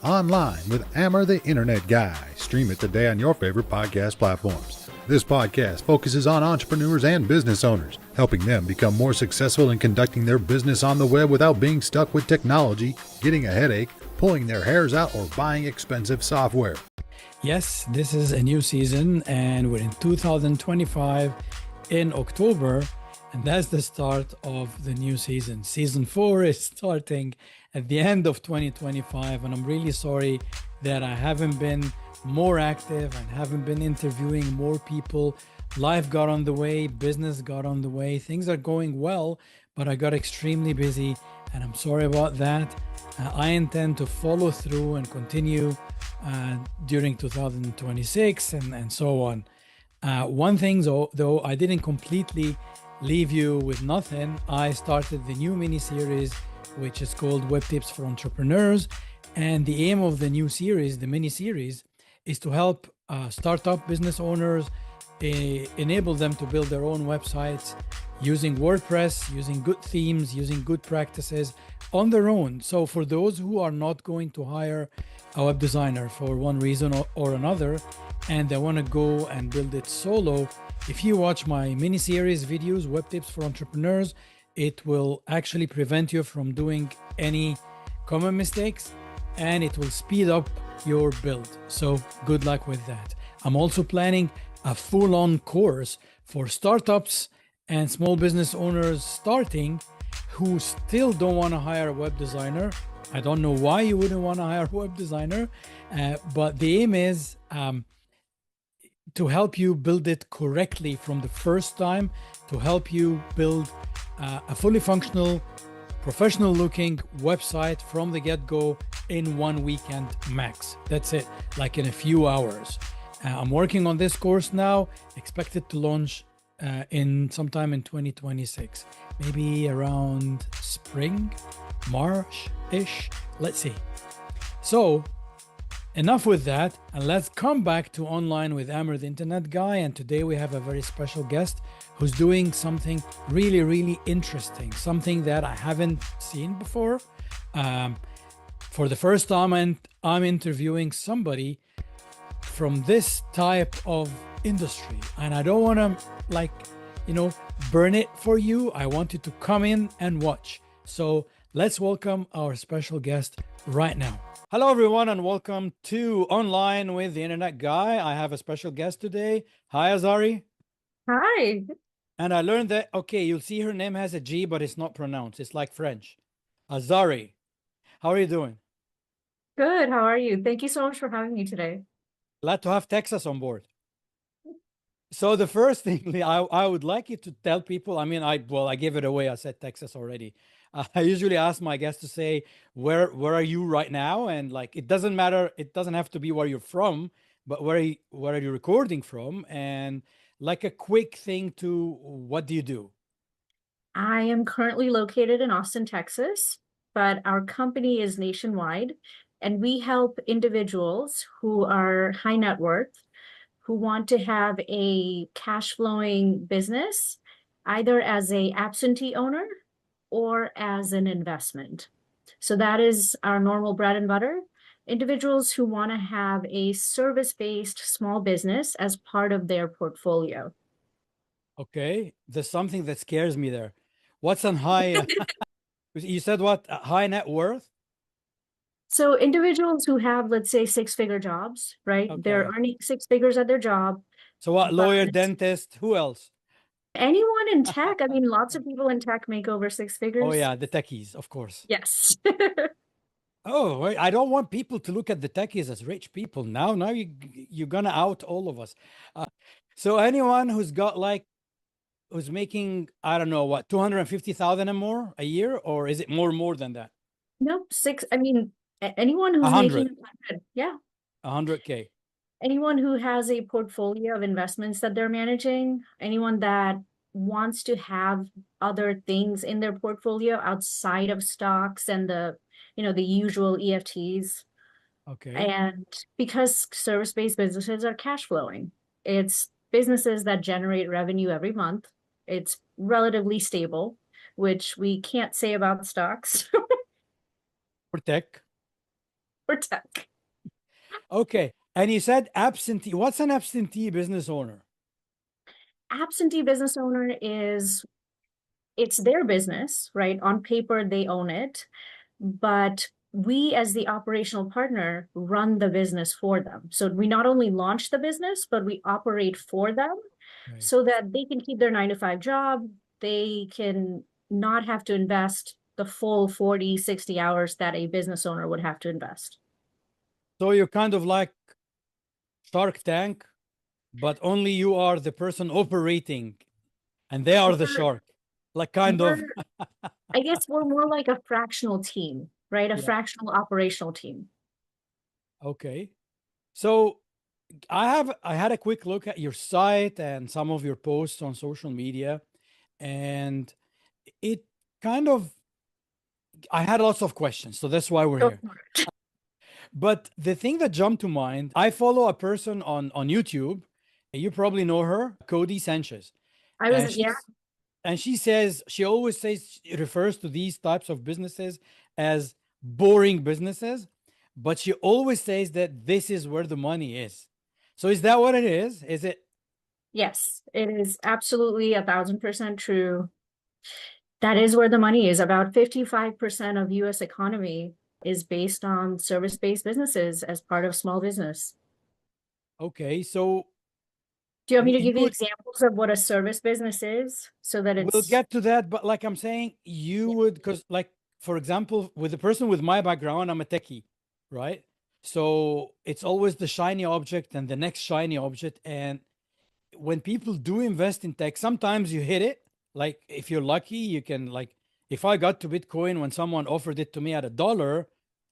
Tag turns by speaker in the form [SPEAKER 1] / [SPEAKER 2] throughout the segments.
[SPEAKER 1] online with Amber the Internet Guy. Stream it today on your favorite podcast platforms. This podcast focuses on entrepreneurs and business owners, helping them become more successful in conducting their business on the web without being stuck with technology, getting a headache, pulling their hairs out, or buying expensive software.
[SPEAKER 2] Yes, this is a new season, and we're in 2025 in October, and that's the start of the new season. Season 4 is starting at the end of 2025, and I'm really sorry that I haven't been more active and haven't been interviewing more people. Life got on the way, business got on the way, things are going well, but I got extremely busy, and I'm sorry about that. I intend to follow through and continue during 2026 and so on. One thing though, I didn't completely leave you with nothing. I started the new mini-series, which is called Web Tips for Entrepreneurs. And the aim of the new series, the mini-series, is to help startup business owners, enable them to build their own websites using WordPress, using good themes, using good practices on their own. So for those who are not going to hire a web designer for one reason or another, and they want to go and build it solo, if you watch my mini-series videos, Web Tips for Entrepreneurs, it will actually prevent you from doing any common mistakes, and it will speed up your build. So good luck with that. I'm also planning a full-on course for startups and small business owners starting who still don't want to hire a web designer. I don't know why you wouldn't want to hire a web designer, but the aim is to help you build it correctly from the first time, to help you build a fully functional, professional looking website from the get-go in 1 weekend max. That's it, like in a few hours. I'm working on this course now, expected to launch in sometime in 2026, maybe around spring, March-ish, let's see. So enough with that, and let's come back to Online with Amber the Internet Guy. And today we have a very special guest who's doing something really, really interesting, something that I haven't seen before. For the first time, I'm interviewing somebody from this type of industry, and I don't want to burn it for you. I want you to come in and watch. So let's welcome our special guest right now. Hello everyone, and welcome to Online with the Internet Guy. I have a special guest today. Hi Azgari.
[SPEAKER 3] Hi.
[SPEAKER 2] And I learned that, okay, you'll see her name has a G, but it's not pronounced. It's like French. Azgari. How are you doing?
[SPEAKER 3] Good. How are you? Thank you so much for having me today.
[SPEAKER 2] Glad to have Texas on board. So the first thing I would like you to tell people, I gave it away. I said Texas already. I usually ask my guests to say, where are you right now? And like, it doesn't matter. It doesn't have to be where you're from, but where are you recording from? And like a quick thing to what do you do?
[SPEAKER 3] I am currently located in Austin, Texas, but our company is nationwide, and we help individuals who are high net worth, who want to have a cash flowing business, either as a absentee owner or as an investment. So that is our normal bread and butter. Individuals who want to have a service-based small business as part of their portfolio.
[SPEAKER 2] Okay, there's something that scares me there. What's on high? You said what? High net worth?
[SPEAKER 3] So individuals who have, let's say, six-figure jobs, right?
[SPEAKER 2] Okay.
[SPEAKER 3] They're earning six figures at their job.
[SPEAKER 2] So what?
[SPEAKER 3] but
[SPEAKER 2] Lawyer, dentist, who else?
[SPEAKER 3] Anyone in tech. I mean, lots of people in tech make over six figures.
[SPEAKER 2] Oh yeah, the techies, of course.
[SPEAKER 3] Yes.
[SPEAKER 2] Oh, wait, I don't want people to look at the techies as rich people. Now you're gonna out all of us. So anyone who's making, I don't know what, 250,000 and more a year, or is it more than that?
[SPEAKER 3] Nope. I mean, anyone who's
[SPEAKER 2] 100.
[SPEAKER 3] making 100. Yeah.
[SPEAKER 2] 100K.
[SPEAKER 3] Anyone who has a portfolio of investments that they're managing, anyone that wants to have other things in their portfolio outside of stocks and the usual EFTs.
[SPEAKER 2] Okay.
[SPEAKER 3] And because service-based businesses are cash flowing, it's businesses that generate revenue every month. It's relatively stable, which we can't say about stocks.
[SPEAKER 2] For tech.
[SPEAKER 3] for tech.
[SPEAKER 2] Okay. And you said absentee. What's an absentee business owner?
[SPEAKER 3] Absentee business owner is, it's their business, right? On paper, they own it, but we as the operational partner run the business for them. So we not only launch the business, but we operate for them
[SPEAKER 2] Okay.
[SPEAKER 3] so that they can keep their 9 to 5 job. They can not have to invest the full 40, 60 hours that a business owner would have to invest.
[SPEAKER 2] So you're kind of like Shark Tank, but only you are the person operating and they are the
[SPEAKER 3] We're,
[SPEAKER 2] shark. Like kind of.
[SPEAKER 3] we're, I guess we're more like a fractional team, right? A
[SPEAKER 2] Yeah.
[SPEAKER 3] fractional operational team.
[SPEAKER 2] Okay. So I had a quick look at your site and some of your posts on social media, and it kind of I had lots of questions, so that's why we're
[SPEAKER 3] Go
[SPEAKER 2] here.
[SPEAKER 3] for it.
[SPEAKER 2] But the thing that jumped to mind, I follow a person on YouTube. You probably know her, Cody Sanchez,
[SPEAKER 3] I was,
[SPEAKER 2] and
[SPEAKER 3] yeah,
[SPEAKER 2] she says she always says she refers to these types of businesses as boring businesses, but she always says that this is where the money is. So is that what it is? Is it
[SPEAKER 3] yes, it is absolutely 1,000% true. That is where the money is. About 55% of US economy is based on service-based businesses as part of small business.
[SPEAKER 2] okay? So
[SPEAKER 3] Do you want me to
[SPEAKER 2] you
[SPEAKER 3] give you
[SPEAKER 2] would
[SPEAKER 3] examples of what a service business is so that
[SPEAKER 2] we'll
[SPEAKER 3] it's,
[SPEAKER 2] get to that, but like I'm saying, you
[SPEAKER 3] yeah,
[SPEAKER 2] would because like for example, with the person with my background, I'm a techie, right? So it's always the shiny object and the next shiny object, and when people do invest in tech, sometimes you hit it. Like if you're lucky, you can like if I got to Bitcoin when someone offered it to me at $1,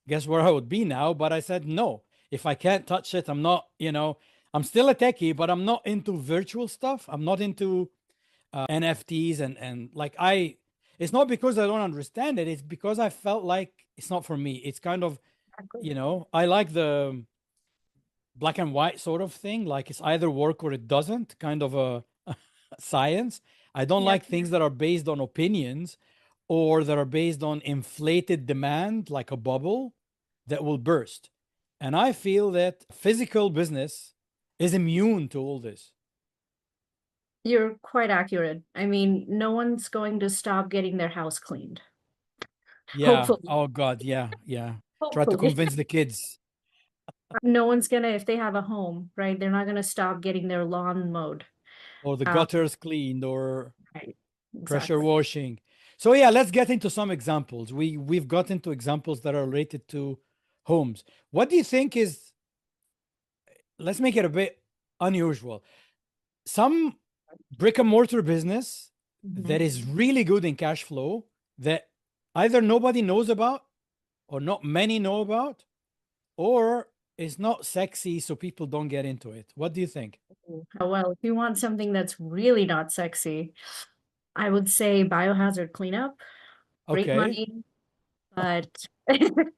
[SPEAKER 2] guess where I would be now? But I said no. If I can't touch it, I'm not, I'm still a techie, but I'm not into virtual stuff. I'm not into NFTs and like it's not because I don't understand it. It's because I felt like it's not for me. It's kind of,
[SPEAKER 3] exactly.
[SPEAKER 2] I like the black and white sort of thing. Like it's either work or it doesn't, kind of a science. I don't
[SPEAKER 3] Yeah.
[SPEAKER 2] like things that are based on opinions or that are based on inflated demand, like a bubble that will burst. And I feel that physical business is immune to all this.
[SPEAKER 3] You're quite accurate. I mean, no one's going to stop getting their house cleaned.
[SPEAKER 2] Yeah.
[SPEAKER 3] Hopefully.
[SPEAKER 2] Oh God. Yeah. Yeah. Try to
[SPEAKER 3] Hopefully.
[SPEAKER 2] convince the kids
[SPEAKER 3] No one's gonna, if they have a home, right, they're not gonna stop getting their lawn mowed.
[SPEAKER 2] or the
[SPEAKER 3] Um,
[SPEAKER 2] gutters cleaned or
[SPEAKER 3] right,
[SPEAKER 2] pressure
[SPEAKER 3] exactly.
[SPEAKER 2] washing. So yeah, let's get into some examples. We've got into examples that are related to homes. What do you think is, let's make it a bit unusual. Some brick and mortar business that
[SPEAKER 3] Mhm.
[SPEAKER 2] is really good in cash flow that either nobody knows about or not many know about or is not sexy so people don't get into it. What do you think?
[SPEAKER 3] Well, if you want something that's really not sexy, I would say biohazard cleanup, great
[SPEAKER 2] Okay.
[SPEAKER 3] money, but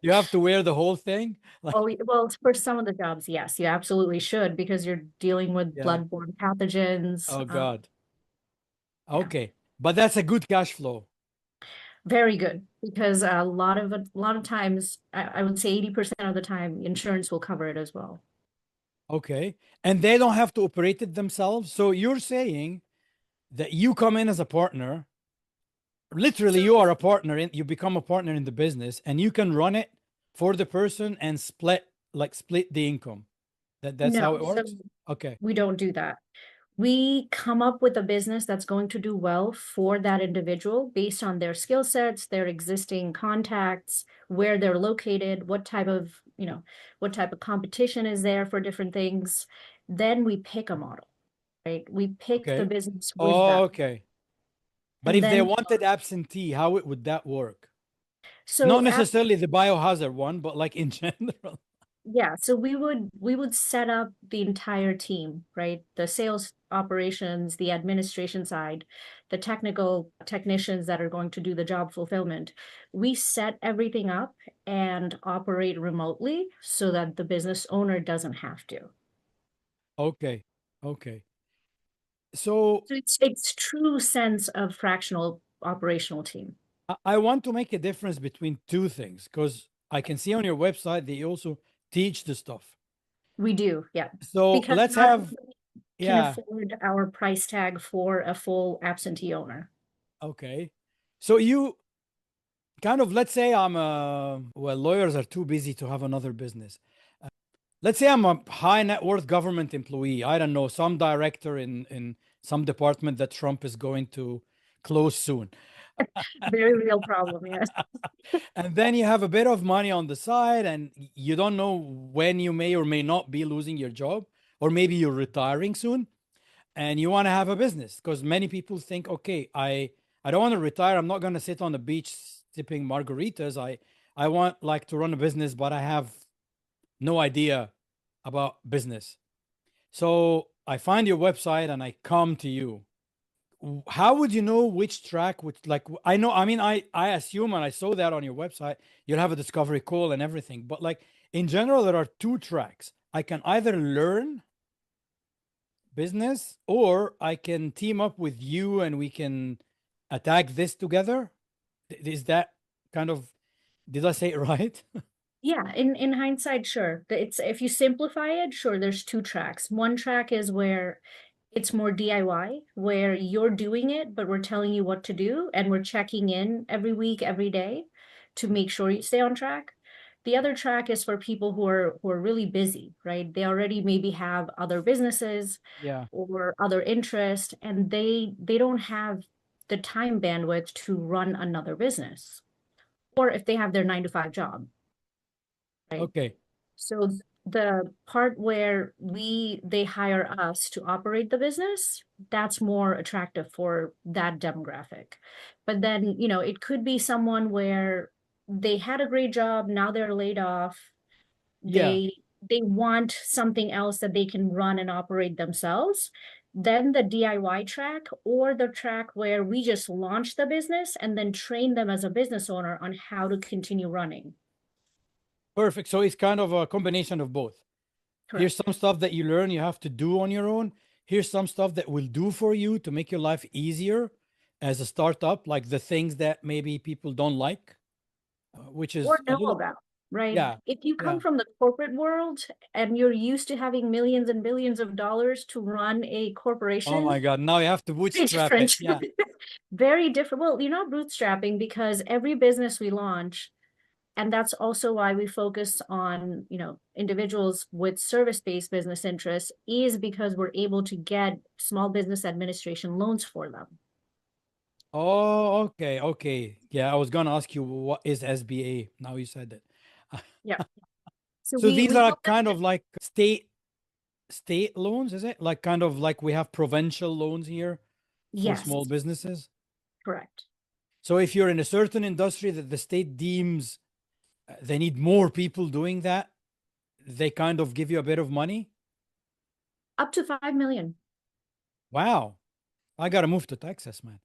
[SPEAKER 2] You have to wear the whole thing? Like,
[SPEAKER 3] oh, well, for some of the jobs, yes, you absolutely should because you're dealing with
[SPEAKER 2] yeah.
[SPEAKER 3] bloodborne pathogens.
[SPEAKER 2] Oh God.
[SPEAKER 3] Yeah,
[SPEAKER 2] Okay. But that's a good cash flow.
[SPEAKER 3] very good because a lot of times, I would say 80% of the time, insurance will cover it as well.
[SPEAKER 2] Okay. And they don't have to operate it themselves. So you're saying that you come in as a partner, literally you
[SPEAKER 3] So
[SPEAKER 2] are a partner in, you become a partner in the business and you can run it for the person and split the income. That's how
[SPEAKER 3] no,
[SPEAKER 2] it
[SPEAKER 3] so
[SPEAKER 2] works? Okay.
[SPEAKER 3] we don't do that. We come up with a business that's going to do well for that individual based on their skill sets, their existing contacts, where they're located, what type of competition is there for different things. Then we pick a model, right? We pick the
[SPEAKER 2] Okay.
[SPEAKER 3] business with
[SPEAKER 2] Oh,
[SPEAKER 3] that.
[SPEAKER 2] okay. But
[SPEAKER 3] And
[SPEAKER 2] if they
[SPEAKER 3] then,
[SPEAKER 2] wanted absentee, how would that work? Not
[SPEAKER 3] so
[SPEAKER 2] necessarily the biohazard one, but like in general.
[SPEAKER 3] yeah, so we would set up the entire team, right? The sales operations, the administration side, the technical technicians that are going to do the job fulfillment. We set everything up and operate remotely so that the business owner doesn't have to.
[SPEAKER 2] Okay. Okay. So
[SPEAKER 3] So it's true sense of fractional operational team.
[SPEAKER 2] I want to make a difference between two things because I can see on your website that you also teach the stuff.
[SPEAKER 3] We do, yeah.
[SPEAKER 2] So
[SPEAKER 3] Because
[SPEAKER 2] let's
[SPEAKER 3] not
[SPEAKER 2] have,
[SPEAKER 3] everybody can
[SPEAKER 2] yeah,
[SPEAKER 3] afford our price tag for a full absentee owner.
[SPEAKER 2] okay. So you kind of, let's say well, lawyers are too busy to have another business. Let's say I'm a high net worth government employee. I don't know, some director in some department that Trump is going to close soon.
[SPEAKER 3] Very real problem, yes.
[SPEAKER 2] And then you have a bit of money on the side, and you don't know when you may or may not be losing your job, or maybe you're retiring soon, and you want to have a business because many people think, okay, I don't want to retire. I'm not going to sit on the beach sipping margaritas. I want like to run a business, but I have no idea about business. So I find your website and I come to you. How would you know which track, which, like, I know, I mean, I assume, and I saw that on your website, you'll have a discovery call and everything, but like in general, there are two tracks. I can either learn business or I can team up with you and we can attack this together. Is that kind of, did I say it right?
[SPEAKER 3] Yeah, in hindsight, sure. It's if you simplify it, sure, there's two tracks. One track is where it's more DIY, where you're doing it, but we're telling you what to do, and we're checking in every week, every day to make sure you stay on track. The other track is for people who are really busy, right? They already maybe have other businesses
[SPEAKER 2] Yeah,
[SPEAKER 3] or other interest, and they don't have the time bandwidth to run another business. Or if they have their 9 to 5 job, right?
[SPEAKER 2] okay.
[SPEAKER 3] So the part where they hire us to operate the business, that's more attractive for that demographic. But then, it could be someone where they had a great job, now they're laid off.
[SPEAKER 2] Yeah,
[SPEAKER 3] They want something else that they can run and operate themselves. Then the DIY track, or the track where we just launch the business and then train them as a business owner on how to continue running.
[SPEAKER 2] perfect. So it's kind of a combination of both. Here's
[SPEAKER 3] Correct.
[SPEAKER 2] some stuff that you learn you have to do on your own. Here's some stuff that will do for you to make your life easier as a startup, like the things that maybe people don't like, which
[SPEAKER 3] Or
[SPEAKER 2] is a
[SPEAKER 3] know
[SPEAKER 2] little,
[SPEAKER 3] about, right?
[SPEAKER 2] yeah,
[SPEAKER 3] If you come
[SPEAKER 2] yeah.
[SPEAKER 3] from the corporate world and you're used to having millions and billions of dollars to run a
[SPEAKER 2] Oh
[SPEAKER 3] corporation,
[SPEAKER 2] my God. Now you have to
[SPEAKER 3] very
[SPEAKER 2] bootstrap it.
[SPEAKER 3] different.
[SPEAKER 2] Yeah.
[SPEAKER 3] Very different. Well, you're not bootstrapping because every business we launch, and that's also why we focus on, individuals with service-based business interests, is because we're able to get small business administration loans for them.
[SPEAKER 2] Oh, okay. Okay. Yeah. I was going to ask you what is SBA. Now you said it.
[SPEAKER 3] Yeah. So
[SPEAKER 2] So these
[SPEAKER 3] we
[SPEAKER 2] are
[SPEAKER 3] help them.
[SPEAKER 2] kind of like state loans, is it? Like kind of like we have provincial loans here for
[SPEAKER 3] Yes,
[SPEAKER 2] small businesses.
[SPEAKER 3] correct.
[SPEAKER 2] So if you're in a certain industry that the state deems they need more people doing that, they kind of give you a bit of money.
[SPEAKER 3] Up to 5 million.
[SPEAKER 2] Wow. I got to move to Texas, man.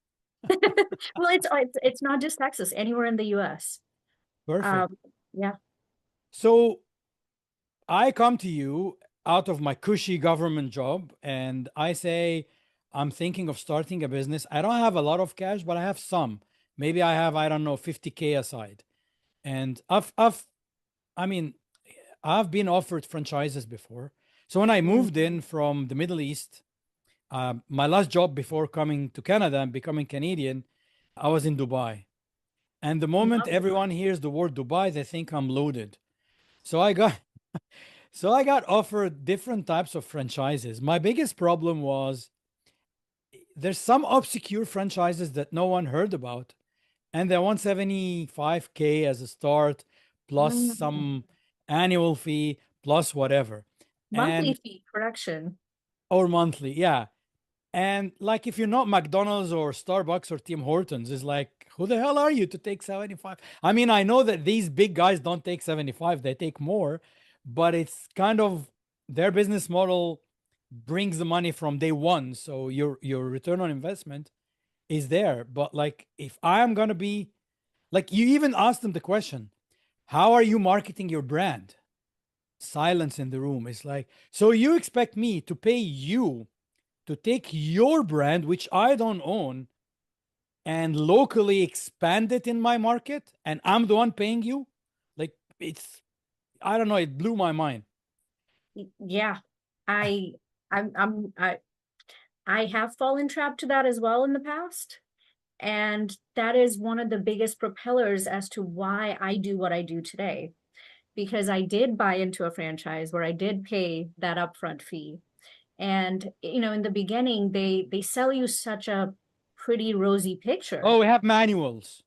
[SPEAKER 3] Well, it's not just Texas, anywhere in the US.
[SPEAKER 2] Perfect.
[SPEAKER 3] Yeah.
[SPEAKER 2] So I come to you out of my cushy government job and I say, I'm thinking of starting a business. I don't have a lot of cash, but I have some. Maybe I have, I don't know, 50K aside. And I mean, I've been offered franchises before. So when I
[SPEAKER 3] Mm.
[SPEAKER 2] moved in from the Middle East, my last job before coming to Canada and becoming Canadian, I was in Dubai. And the moment
[SPEAKER 3] Love
[SPEAKER 2] everyone hears the word Dubai, they think I'm loaded. So I got so I got offered different types of franchises. My biggest problem was there's some obscure franchises that no one heard about, and they want 75K as a start, plus
[SPEAKER 3] Mm.
[SPEAKER 2] some annual fee, plus whatever.
[SPEAKER 3] Monthly
[SPEAKER 2] And
[SPEAKER 3] fee production.
[SPEAKER 2] or monthly, yeah. And like if you're not McDonald's or Starbucks or Tim Hortons, it's like, who the hell are you to take 75? I mean, I know that these big guys don't take 75, they take more, but it's kind of their business model brings the money from day one. So your return on investment is there. But like if I'm gonna be like you even asked them the question, how are you marketing your brand? Silence in the room. It's like, so you expect me to pay you to take your brand, which I don't own, and locally expand it in my market, and I'm the one paying you? Like, it's, I don't know, it blew my mind.
[SPEAKER 3] Yeah, I, I'm, I have fallen trap to that as well in the past. And that is one of the biggest propellers as to why I do what I do today. Because I did buy into a franchise where I did pay that upfront fee. And in the beginning, they sell you such a pretty rosy picture.
[SPEAKER 2] Oh, we have manuals.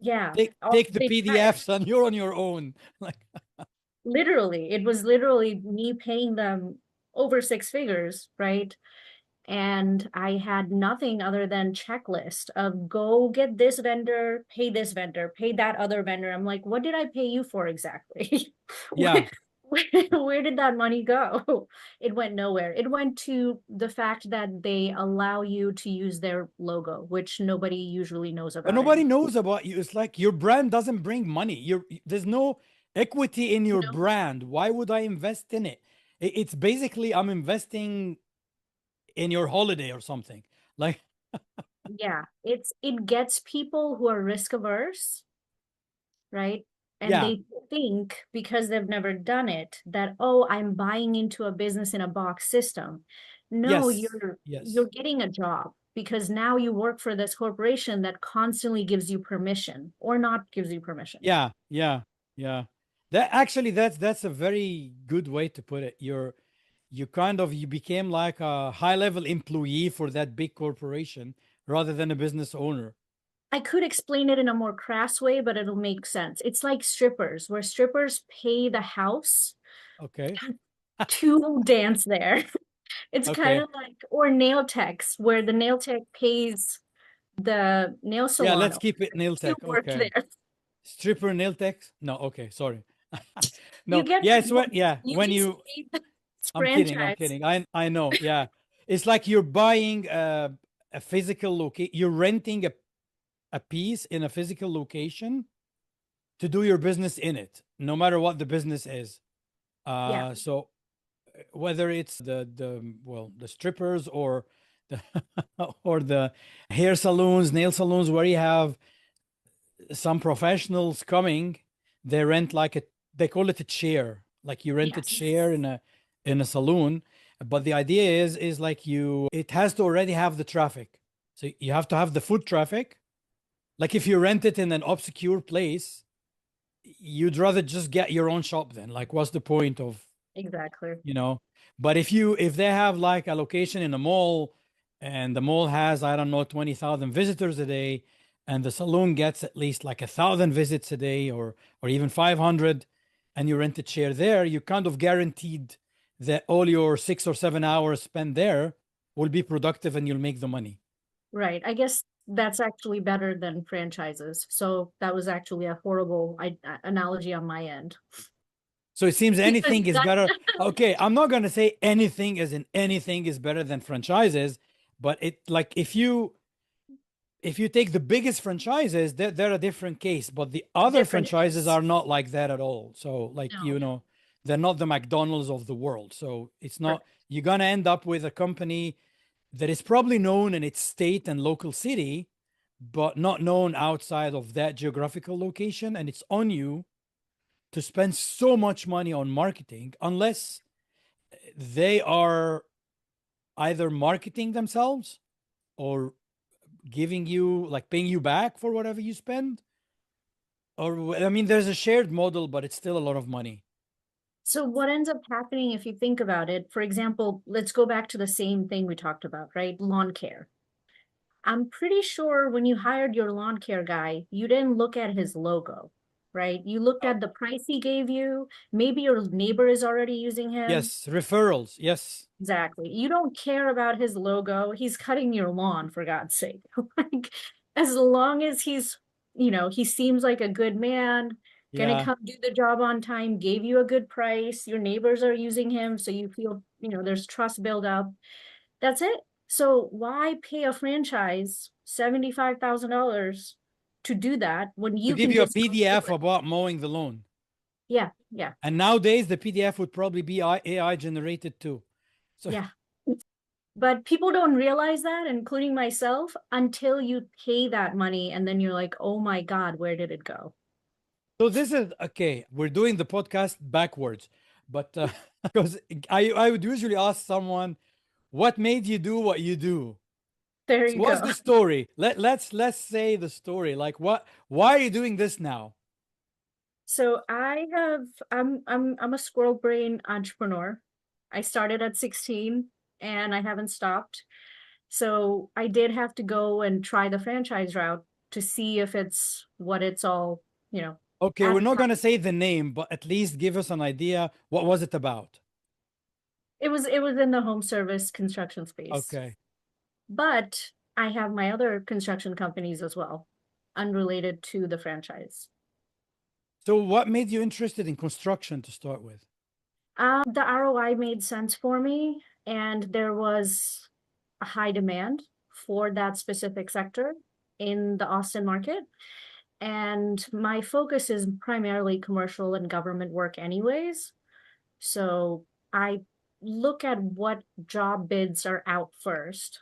[SPEAKER 3] Yeah,
[SPEAKER 2] Take the
[SPEAKER 3] they try.
[SPEAKER 2] PDFs and you're on your own. Like,
[SPEAKER 3] Literally, it was literally me paying them over six figures, right? And I had nothing other than checklist of go get this vendor, pay that other vendor. I'm like, what did I pay you for exactly?
[SPEAKER 2] yeah.
[SPEAKER 3] Where did that money go? It went nowhere. It went to the fact that they allow you to use their logo, which nobody usually knows
[SPEAKER 2] But
[SPEAKER 3] about
[SPEAKER 2] nobody
[SPEAKER 3] anymore.
[SPEAKER 2] knows about you. It's like your brand doesn't bring money. There's no equity in your
[SPEAKER 3] No,
[SPEAKER 2] brand. Why would I invest in it? It's basically I'm investing in your holiday or something. Like,
[SPEAKER 3] yeah, it gets people who are risk averse, right? And
[SPEAKER 2] yeah,
[SPEAKER 3] they think because they've never done it that, oh, I'm buying into a business in a box system. No,
[SPEAKER 2] yes,
[SPEAKER 3] you're
[SPEAKER 2] yes.
[SPEAKER 3] getting a job because now you work for this corporation that constantly gives you permission or not gives you permission.
[SPEAKER 2] Yeah, yeah, yeah. That actually that's a very good way to put it. You became like a high level employee for that big corporation rather than a business owner.
[SPEAKER 3] I could explain it in a more crass way, but it'll make sense. It's like strippers, where strippers pay the house
[SPEAKER 2] Okay.
[SPEAKER 3] to dance there. It's kind
[SPEAKER 2] Okay.
[SPEAKER 3] of like, or nail techs, where the nail tech pays the nail
[SPEAKER 2] Yeah,
[SPEAKER 3] salon
[SPEAKER 2] let's keep it nail
[SPEAKER 3] to
[SPEAKER 2] tech.
[SPEAKER 3] work
[SPEAKER 2] Okay.
[SPEAKER 3] there.
[SPEAKER 2] Stripper nail techs? No, okay, sorry.
[SPEAKER 3] You
[SPEAKER 2] No,
[SPEAKER 3] get
[SPEAKER 2] yeah, it's what yeah,
[SPEAKER 3] you
[SPEAKER 2] when
[SPEAKER 3] just
[SPEAKER 2] you
[SPEAKER 3] paid the
[SPEAKER 2] I'm kidding, I'm
[SPEAKER 3] franchise.
[SPEAKER 2] kidding. I know, yeah. It's like you're buying a physical location, you're renting a piece in a physical location to do your business in it, no matter what the business is.
[SPEAKER 3] Yeah.
[SPEAKER 2] So whether it's the strippers or the or the hair salons, nail salons, where you have some professionals coming, they rent like they call it a chair, like you rent a
[SPEAKER 3] Yes.
[SPEAKER 2] chair in a saloon. But the idea is like it has to already have the traffic, so you have to have the foot traffic. Like if you rent it in an obscure place, you'd rather just get your own shop then. Like, what's the point of,
[SPEAKER 3] Exactly.
[SPEAKER 2] you know? But if they have like a location in a mall, and the mall has, I don't know, 20,000 visitors a day, and the saloon gets at least like 1,000 visits a day, or even 500, and you rent a chair there, you kind of guaranteed that all your 6 or 7 hours spent there will be productive and you'll make the money.
[SPEAKER 3] Right. I guess that's actually better than franchises. So that was actually a horrible analogy on my end.
[SPEAKER 2] So it seems
[SPEAKER 3] Because
[SPEAKER 2] anything is
[SPEAKER 3] that,
[SPEAKER 2] better. Okay, I'm not going to say anything is better than franchises, but it like if you take the biggest franchises, they're a different case, but the other
[SPEAKER 3] different
[SPEAKER 2] franchises
[SPEAKER 3] case.
[SPEAKER 2] are not like that at all. So like,
[SPEAKER 3] No.
[SPEAKER 2] they're not the McDonald's of the world. So it's not,
[SPEAKER 3] Perfect.
[SPEAKER 2] you're going to end up with a company that is probably known in its state and local city, but not known outside of that geographical location. And it's on you to spend so much money on marketing unless they are either marketing themselves or giving you, like, paying you back for whatever you spend. Or I mean, there's a shared model, but it's still a lot of money.
[SPEAKER 3] So what ends up happening if you think about it, for example, let's go back to the same thing we talked about, right? Lawn care. I'm pretty sure when you hired your lawn care guy, you didn't look at his logo, right? You looked
[SPEAKER 2] Oh,
[SPEAKER 3] at the price he gave you. Maybe your neighbor is already using him.
[SPEAKER 2] yes, referrals. Yes.
[SPEAKER 3] Exactly. You don't care about his logo. He's cutting your lawn, for God's sake. Like, as long as he seems like a good man, gonna
[SPEAKER 2] Yeah.
[SPEAKER 3] come do the job on time, gave you a good price, your neighbors are using him, so you feel, there's trust build up. That's it. So why pay a franchise $75,000 to do that when
[SPEAKER 2] To
[SPEAKER 3] you
[SPEAKER 2] give
[SPEAKER 3] can
[SPEAKER 2] you a
[SPEAKER 3] just go do
[SPEAKER 2] PDF
[SPEAKER 3] it?
[SPEAKER 2] about mowing the lawn.
[SPEAKER 3] Yeah, yeah,
[SPEAKER 2] And nowadays, the PDF would probably be AI generated too. So
[SPEAKER 3] yeah. But people don't realize that, including myself, until you pay that money and then you're like, oh my God, where did it go?
[SPEAKER 2] So this is okay. We're doing the podcast backwards, but because I would usually ask someone, "What made you do what you do?"
[SPEAKER 3] There
[SPEAKER 2] So
[SPEAKER 3] you
[SPEAKER 2] what's
[SPEAKER 3] go.
[SPEAKER 2] the story? Let's say the story. Like what? Why are you doing this now?
[SPEAKER 3] So I'm a squirrel brain entrepreneur. I started at 16 and I haven't stopped. So I did have to go and try the franchise route to see if it's what it's all, you know,
[SPEAKER 2] Okay, we're not gonna say the name, but at least give us an idea. What was it about?
[SPEAKER 3] it was in the home service construction space.
[SPEAKER 2] Okay.
[SPEAKER 3] But I have my other construction companies as well, unrelated to the franchise.
[SPEAKER 2] So what made you interested in construction to start with?
[SPEAKER 3] The ROI made sense for me, and there was a high demand for that specific sector in the Austin market. And my focus is primarily commercial and government work anyways. So I look at what job bids are out first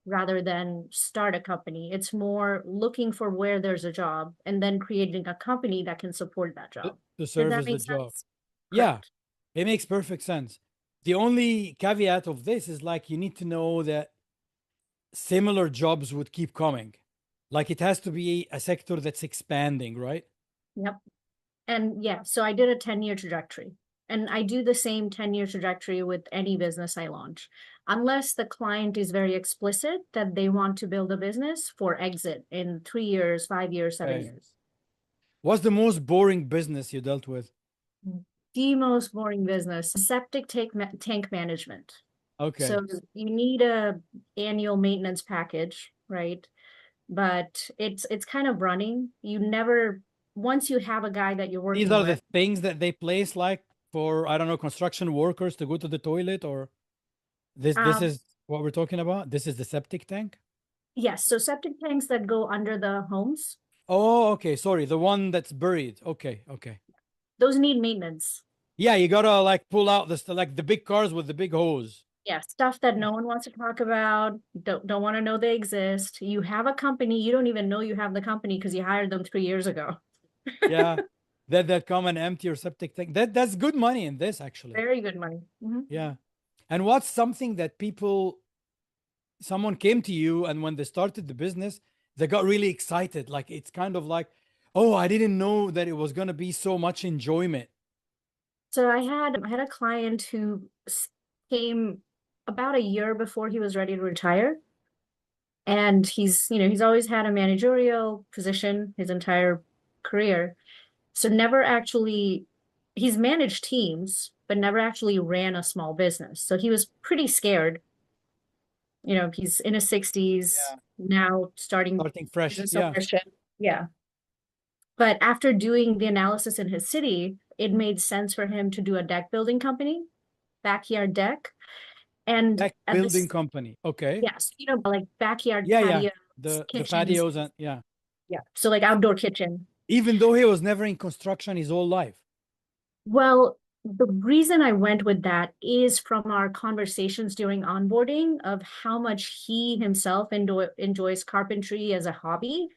[SPEAKER 3] rather than start a company. It's more looking for where there's a job and then creating a company that can support that job.
[SPEAKER 2] To
[SPEAKER 3] Did
[SPEAKER 2] serve
[SPEAKER 3] that
[SPEAKER 2] as the
[SPEAKER 3] make
[SPEAKER 2] job.
[SPEAKER 3] sense?
[SPEAKER 2] Yeah,
[SPEAKER 3] Correct.
[SPEAKER 2] it makes perfect sense. The only caveat of this is like you need to know that similar jobs would keep coming. Like it has to be a sector that's expanding, right?
[SPEAKER 3] Yep. And yeah, so I did a 10-year trajectory. And I do the same 10-year trajectory with any business I launch, unless the client is very explicit that they want to build a business for exit in 3 years, 5 years, 7 years.
[SPEAKER 2] What's the most boring business you dealt with?
[SPEAKER 3] The most boring business, septic tank management.
[SPEAKER 2] Okay.
[SPEAKER 3] So you need a annual maintenance package, right? But it's kind of running. You never, once you have a guy that you're
[SPEAKER 2] These
[SPEAKER 3] working
[SPEAKER 2] are
[SPEAKER 3] with,
[SPEAKER 2] the things that they place like for, I don't know, construction workers to go to the toilet or this
[SPEAKER 3] um,
[SPEAKER 2] is what we're talking about? This is the septic tank?
[SPEAKER 3] yes, so septic tanks that go under the homes,
[SPEAKER 2] Oh, okay. Sorry, the one that's buried. Okay, okay.
[SPEAKER 3] those need maintenance.
[SPEAKER 2] Yeah, you gotta like pull out this like the big cars with the big hose.
[SPEAKER 3] Yeah, stuff that no one wants to talk about, don't want to know they exist. You have a company, you don't even know you have the company because you hired them 3 years ago.
[SPEAKER 2] Yeah, that come and empty your septic tank. That's good money in this actually.
[SPEAKER 3] Very good money. Mhm.
[SPEAKER 2] Yeah. And what's something that someone came to you and when they started the business, they got really excited. Like it's kind of like, oh, I didn't know that it was gonna be so much enjoyment.
[SPEAKER 3] So I had a client who came about a year before he was ready to retire. And he's always had a managerial position his entire career. So never actually, he's managed teams, but never actually ran a small business. So he was pretty scared. He's in his 60s
[SPEAKER 2] Yeah.
[SPEAKER 3] now, starting
[SPEAKER 2] Starting fresh.
[SPEAKER 3] business
[SPEAKER 2] Yeah.
[SPEAKER 3] ownership. Yeah. But after doing the analysis in his city, it made sense for him to do a deck building company, backyard deck. And
[SPEAKER 2] Tech
[SPEAKER 3] at
[SPEAKER 2] building
[SPEAKER 3] this,
[SPEAKER 2] company. Okay.
[SPEAKER 3] yes, like backyard
[SPEAKER 2] Yeah, yeah.
[SPEAKER 3] patios,
[SPEAKER 2] The
[SPEAKER 3] kitchens.
[SPEAKER 2] patios and yeah.
[SPEAKER 3] Yeah. So like outdoor kitchen.
[SPEAKER 2] Even though he was never in construction his whole life.
[SPEAKER 3] Well, the reason I went with that is from our conversations during onboarding of how much he himself enjoys carpentry as a hobby.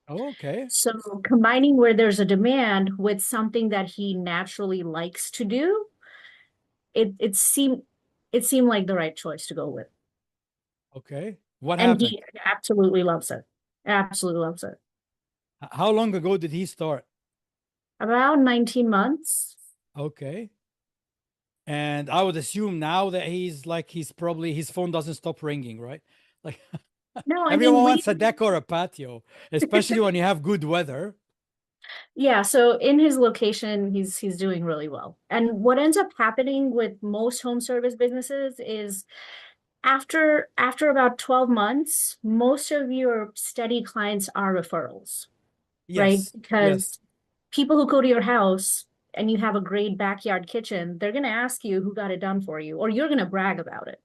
[SPEAKER 2] Okay.
[SPEAKER 3] So combining where there's a demand with something that he naturally likes to do, it seemed like the right choice to go with.
[SPEAKER 2] Okay. What
[SPEAKER 3] And
[SPEAKER 2] happened?
[SPEAKER 3] he absolutely loves it. Absolutely loves it.
[SPEAKER 2] How long ago did he start?
[SPEAKER 3] About 19 months.
[SPEAKER 2] Okay. And I would assume now that he's probably his phone doesn't stop ringing, right? Like
[SPEAKER 3] No, I mean,
[SPEAKER 2] everyone wants a deck or a patio, especially when you have good weather.
[SPEAKER 3] yeah, so in his location, he's doing really well. And what ends up happening with most home service businesses is after about 12 months, most of your steady clients are referrals, right?
[SPEAKER 2] Yes. Yes.
[SPEAKER 3] Because people who go to your house and you have a great backyard kitchen, they're going to ask you who got it done for you, or you're going to brag about it.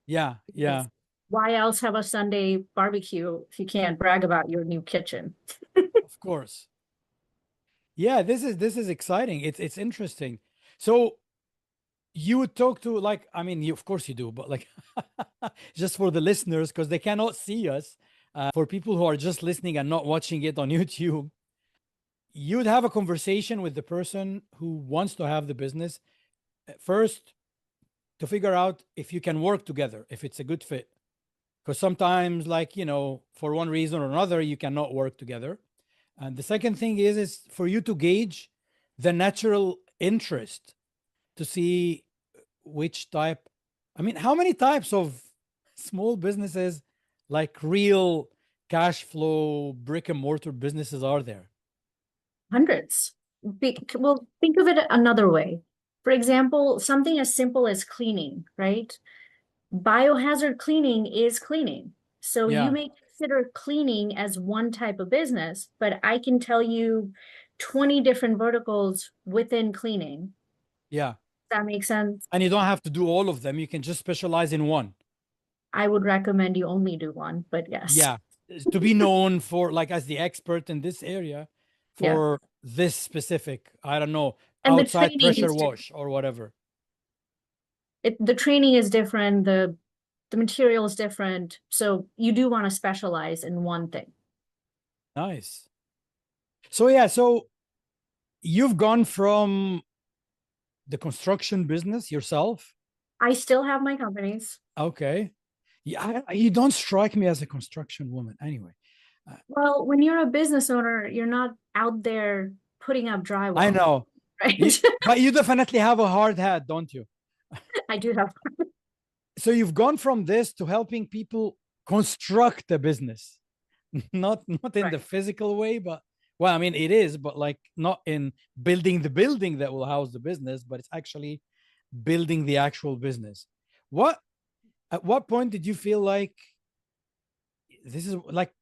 [SPEAKER 2] Yeah. Yeah.
[SPEAKER 3] Because why else have a Sunday barbecue if you can't brag about your new kitchen?
[SPEAKER 2] Of course. Yeah, this is exciting. It's interesting. So you would talk to like, I mean, you, of course you do, but like just for the listeners, because they cannot see us, for people who are just listening and not watching it on YouTube, you'd have a conversation with the person who wants to have the business first to figure out if you can work together, if it's a good fit. Because sometimes, like, for one reason or another, you cannot work together. And the second thing is for you to gauge the natural interest to see which type. I mean, how many types of small businesses, like real cash flow brick and mortar businesses, are there?
[SPEAKER 3] Hundreds. Well, think of it another way. For example, something as simple as cleaning, right? Biohazard cleaning is cleaning. So you
[SPEAKER 2] Yeah.
[SPEAKER 3] may consider cleaning as one type of business, but I can tell you 20 different verticals within cleaning.
[SPEAKER 2] Yeah.
[SPEAKER 3] Does that make sense?
[SPEAKER 2] And you don't have to do all of them. You can just specialize in one.
[SPEAKER 3] I would recommend you only do one, but yes.
[SPEAKER 2] Yeah. To be known for, like, as the expert in this area for this specific, I don't know,
[SPEAKER 3] And the
[SPEAKER 2] outside
[SPEAKER 3] training
[SPEAKER 2] pressure
[SPEAKER 3] is
[SPEAKER 2] wash or whatever.
[SPEAKER 3] the training is different, the material is different. So you do want to specialize in one thing.
[SPEAKER 2] Nice. So yeah, so you've gone from the construction business yourself.
[SPEAKER 3] I still have my companies.
[SPEAKER 2] Okay. Yeah, you don't strike me as a construction woman anyway.
[SPEAKER 3] Well, when you're a business owner, you're not out there putting up drywall.
[SPEAKER 2] I know.
[SPEAKER 3] Right?
[SPEAKER 2] But you definitely have a hard hat, don't you?
[SPEAKER 3] I do have.
[SPEAKER 2] So you've gone from this to helping people construct a business, not in the physical way, but well, I mean it is, but like not in building the building that will house the business, but it's actually building the actual business. At what point did you feel like this is like,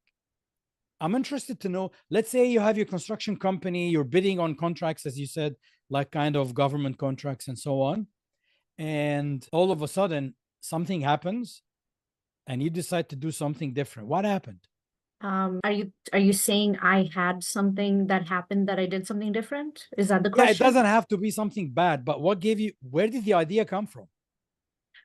[SPEAKER 2] I'm interested to know, let's say you have your construction company, you're bidding on contracts, as you said, like kind of government contracts and so on. And all of a sudden something happens and you decide to do something different. What happened?
[SPEAKER 3] Are you saying I had something that happened that I did something different? Is that the
[SPEAKER 2] Yeah, it
[SPEAKER 3] question?
[SPEAKER 2] doesn't have to be something bad, but where did the idea come from?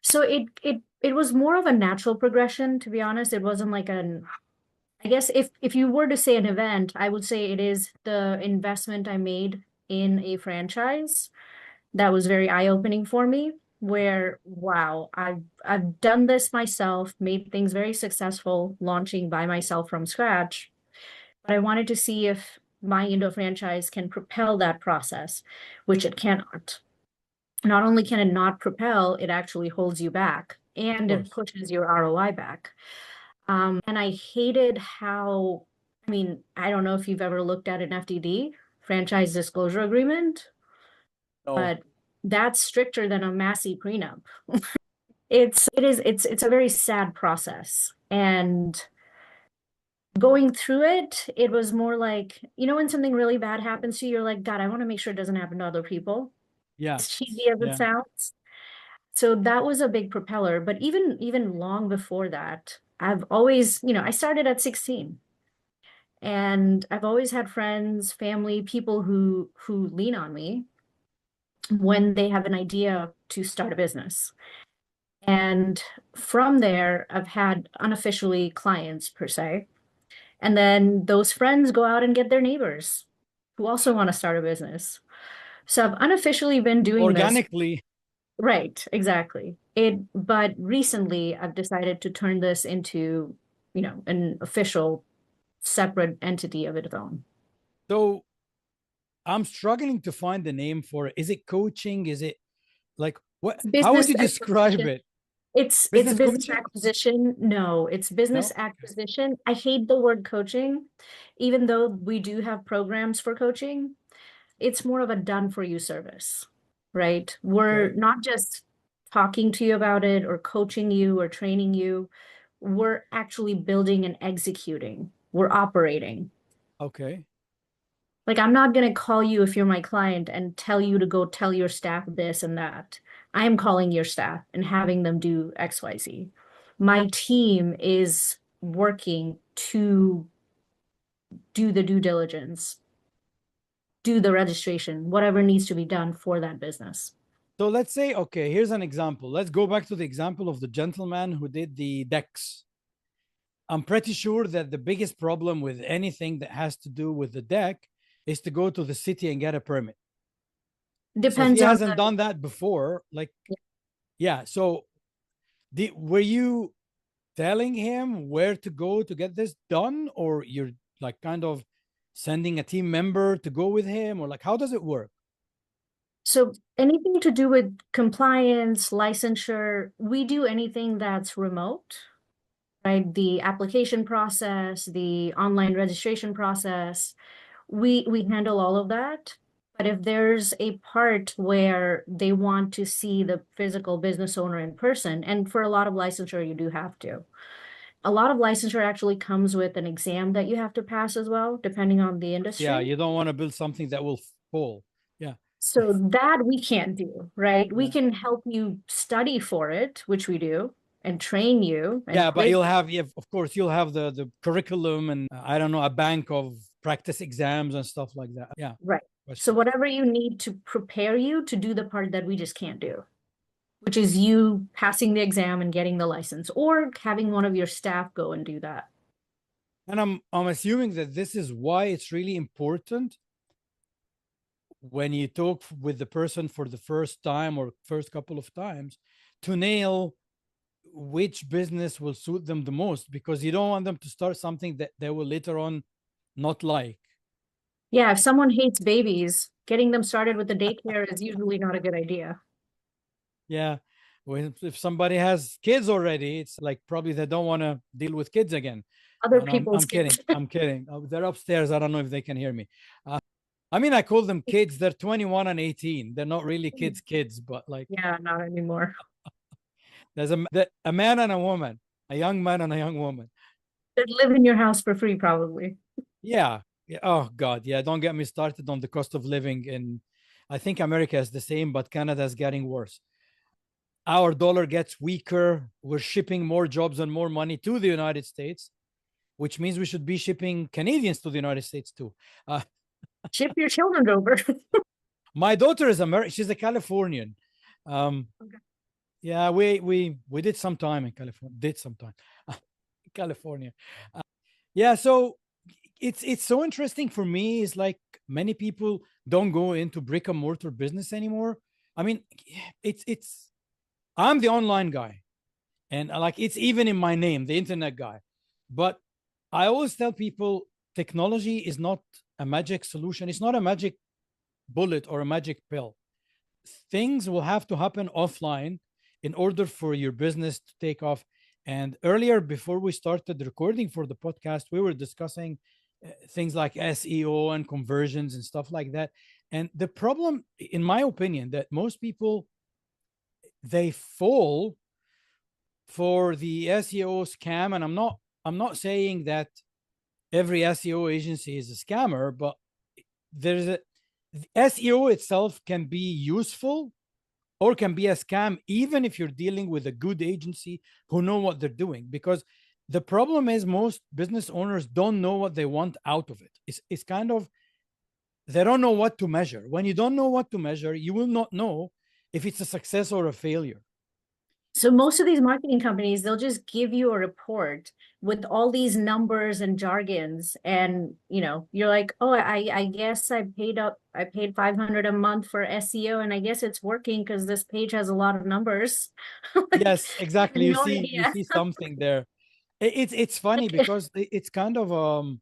[SPEAKER 3] So it was more of a natural progression, to be honest. It wasn't like I guess if you were to say an event, I would say it is the investment I made in a franchise that was very eye-opening for me, where wow, I've done this myself, made things very successful, launching by myself from scratch. But I wanted to see if my Indo franchise can propel that process, which it cannot. Not only can it not propel, it actually holds you back and it pushes your ROI back. And I hated how, I mean, I don't know if you've ever looked at an FDD, franchise disclosure agreement,
[SPEAKER 2] No.
[SPEAKER 3] but that's stricter than a massy prenup. It's a very sad process. And going through it, it was more like, when something really bad happens to you, you're like, God, I want to make sure it doesn't happen to other people.
[SPEAKER 2] Yeah.
[SPEAKER 3] As cheesy as it sounds. So that was a big propeller. But even long before that, I've always, I started at 16. And I've always had friends, family, people who lean on me when they have an idea to start a business. And from there, I've had unofficially clients per se. And then those friends go out and get their neighbors who also want to start a business. So I've unofficially been doing
[SPEAKER 2] organically.
[SPEAKER 3] this. Right, exactly. But recently I've decided to turn this into, an official separate entity of its own.
[SPEAKER 2] So I'm struggling to find the name for it. Is it coaching? Is it like what? How would you describe it?
[SPEAKER 3] It's business acquisition. No, it's business acquisition. I hate the word coaching, even though we do have programs for coaching. It's more of a done for you service, right? We're not just talking to you about it or coaching you or training you. We're actually building and executing. We're operating.
[SPEAKER 2] Okay.
[SPEAKER 3] Like, I'm not going to call you if you're my client and tell you to go tell your staff this and that. I am calling your staff and having them do XYZ. My team is working to do the due diligence, do the registration, whatever needs to be done for that business.
[SPEAKER 2] So let's say, okay, here's an example. Let's go back to the example of the gentleman who did the decks. I'm pretty sure that the biggest problem with anything that has to do with the deck is to go to the city and get a permit. So if he
[SPEAKER 3] Depends on
[SPEAKER 2] hasn't
[SPEAKER 3] the,
[SPEAKER 2] done that before, like, yeah. So were you telling him where to go to get this done, or you're like kind of sending a team member to go with him, or like how does it work?
[SPEAKER 3] so anything to do with compliance, licensure, we do anything that's remote, right? The application process, the online registration process, we handle all of that. But if there's a part where they want to see the physical business owner in person, and for a lot of licensure, you do have to. A lot of licensure actually comes with an exam that you have to pass as well, depending on the
[SPEAKER 2] Yeah,
[SPEAKER 3] industry.
[SPEAKER 2] you don't want to build something that will fall. Yeah.
[SPEAKER 3] So that we can't do, right? We
[SPEAKER 2] Yeah.
[SPEAKER 3] can help you study for it, which we do, and train you and
[SPEAKER 2] Yeah, but
[SPEAKER 3] quiz
[SPEAKER 2] you'll
[SPEAKER 3] you.
[SPEAKER 2] have, yeah, of course, you'll have the curriculum and I don't know, a bank of practice exams and stuff like that. Yeah.
[SPEAKER 3] Right. So
[SPEAKER 2] Questions.
[SPEAKER 3] whatever you need to prepare you to do the part that we just can't do, which is you passing the exam and getting the license, or having one of your staff go and do that.
[SPEAKER 2] And I'm assuming that this is why it's really important when you talk with the person for the first time or first couple of times to nail which business will suit them the most, because you don't want them to start something that they will later on not like.
[SPEAKER 3] Yeah, if someone hates babies, getting them started with the daycare is usually not a good idea.
[SPEAKER 2] Yeah. If somebody has kids already, it's like probably they don't want to deal with kids again.
[SPEAKER 3] Other
[SPEAKER 2] No,
[SPEAKER 3] people's
[SPEAKER 2] I'm kidding.
[SPEAKER 3] kids.
[SPEAKER 2] I'm kidding. They're upstairs. I don't know if they can hear me. I mean, I call them kids. They're 21 and 18. They're not really kids, but like
[SPEAKER 3] Yeah, not anymore.
[SPEAKER 2] there's a man and a woman, a young man and a young woman.
[SPEAKER 3] They live in your house for free, probably.
[SPEAKER 2] Yeah. Yeah. Oh God. Yeah. Don't get me started on the cost of living in. I think America is the same, but Canada is getting worse. Our dollar gets weaker. We're shipping more jobs and more money to the United States, which means we should be shipping Canadians to the United States too.
[SPEAKER 3] Ship your children over.
[SPEAKER 2] My daughter is American. She's a Californian.
[SPEAKER 3] Okay.
[SPEAKER 2] Yeah, we did some time in California. Did some time, California. Yeah, so it's so interesting for me. It's like many people don't go into brick and mortar business anymore. I mean, it's I'm the online guy, and like it's even in my name, the internet guy. But I always tell people technology is not a magic solution. It's not a magic bullet or a magic pill. Things will have to happen offline in order for your business to take off. And earlier, before we started recording for the podcast, we were discussing things like SEO and conversions and stuff like that. And the problem, in my opinion, that most people they fall for the SEO scam. And I'm not saying that every SEO agency is a scammer, but there's a SEO itself can be useful or can be a scam, even if you're dealing with a good agency who know what they're doing. Because the problem is most business owners don't know what they want out of it. It's kind of, they don't know what to measure. When you don't know what to measure, you will not know if it's a success or a failure.
[SPEAKER 3] So most of these marketing companies, they'll just give you a report with all these numbers and jargons, and you're like, oh, I guess I paid 500 a month for SEO, and I guess it's working because this page has a lot of numbers. Like,
[SPEAKER 2] Yes,
[SPEAKER 3] you have
[SPEAKER 2] exactly. You
[SPEAKER 3] no
[SPEAKER 2] see, you
[SPEAKER 3] idea.
[SPEAKER 2] see something there. It's funny
[SPEAKER 3] Like,
[SPEAKER 2] because it's kind of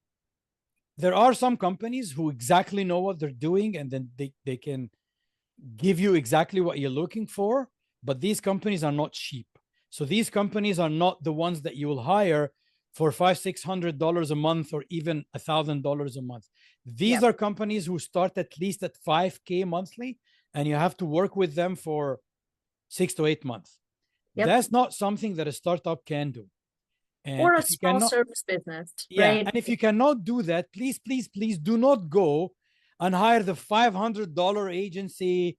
[SPEAKER 2] there are some companies who exactly know what they're doing, and then they can give you exactly what you're looking for. But these companies are not cheap. So these companies are not the ones that you will hire for $500-600 a month or even $1,000 a month. These
[SPEAKER 3] Yep.
[SPEAKER 2] are companies who start at least at 5K monthly, and you have to work with them for 6 to 8 months.
[SPEAKER 3] Yep.
[SPEAKER 2] That's not something that a startup can do. And
[SPEAKER 3] Or a
[SPEAKER 2] if you
[SPEAKER 3] small
[SPEAKER 2] cannot,
[SPEAKER 3] service business,
[SPEAKER 2] yeah,
[SPEAKER 3] right?
[SPEAKER 2] and if you cannot do that, please do not go and hire the $500 agency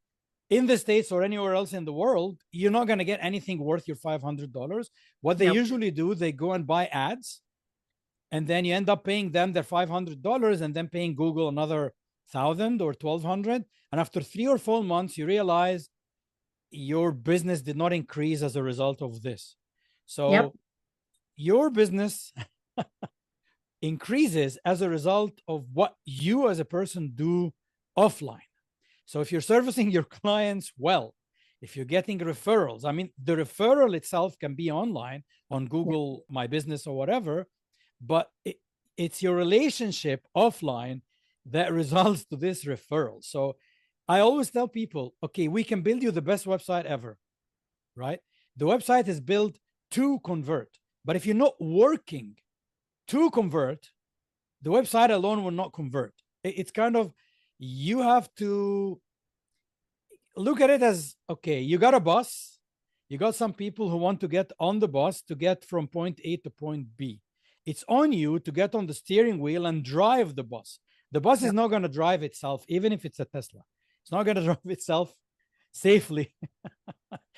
[SPEAKER 2] in the States or anywhere else in the world. You're not going to get anything worth your $500. What they
[SPEAKER 3] Nope.
[SPEAKER 2] usually do, they go and buy ads, and then you end up paying them their $500 and then paying Google another 1,000 or 1,200. And after 3 or 4 months, you realize your business did not increase as a result of this.
[SPEAKER 3] Yep.
[SPEAKER 2] So your business increases as a result of what you as a person do offline. So if you're servicing your clients well, if you're getting referrals, I mean, the referral itself can be online on Google My Business or whatever, but it's your relationship offline that results to this referral. So I always tell people, okay, we can build you the best website ever, right? The website is built to convert. But if you're not working to convert, the website alone will not convert. It's kind of, you have to look at it as, okay, you got a bus, you got some people who want to get on the bus to get from point A to point B. It's on you to get on the steering wheel and drive the bus. The bus is not going to drive itself, even if it's a Tesla. It's not going to drive itself safely.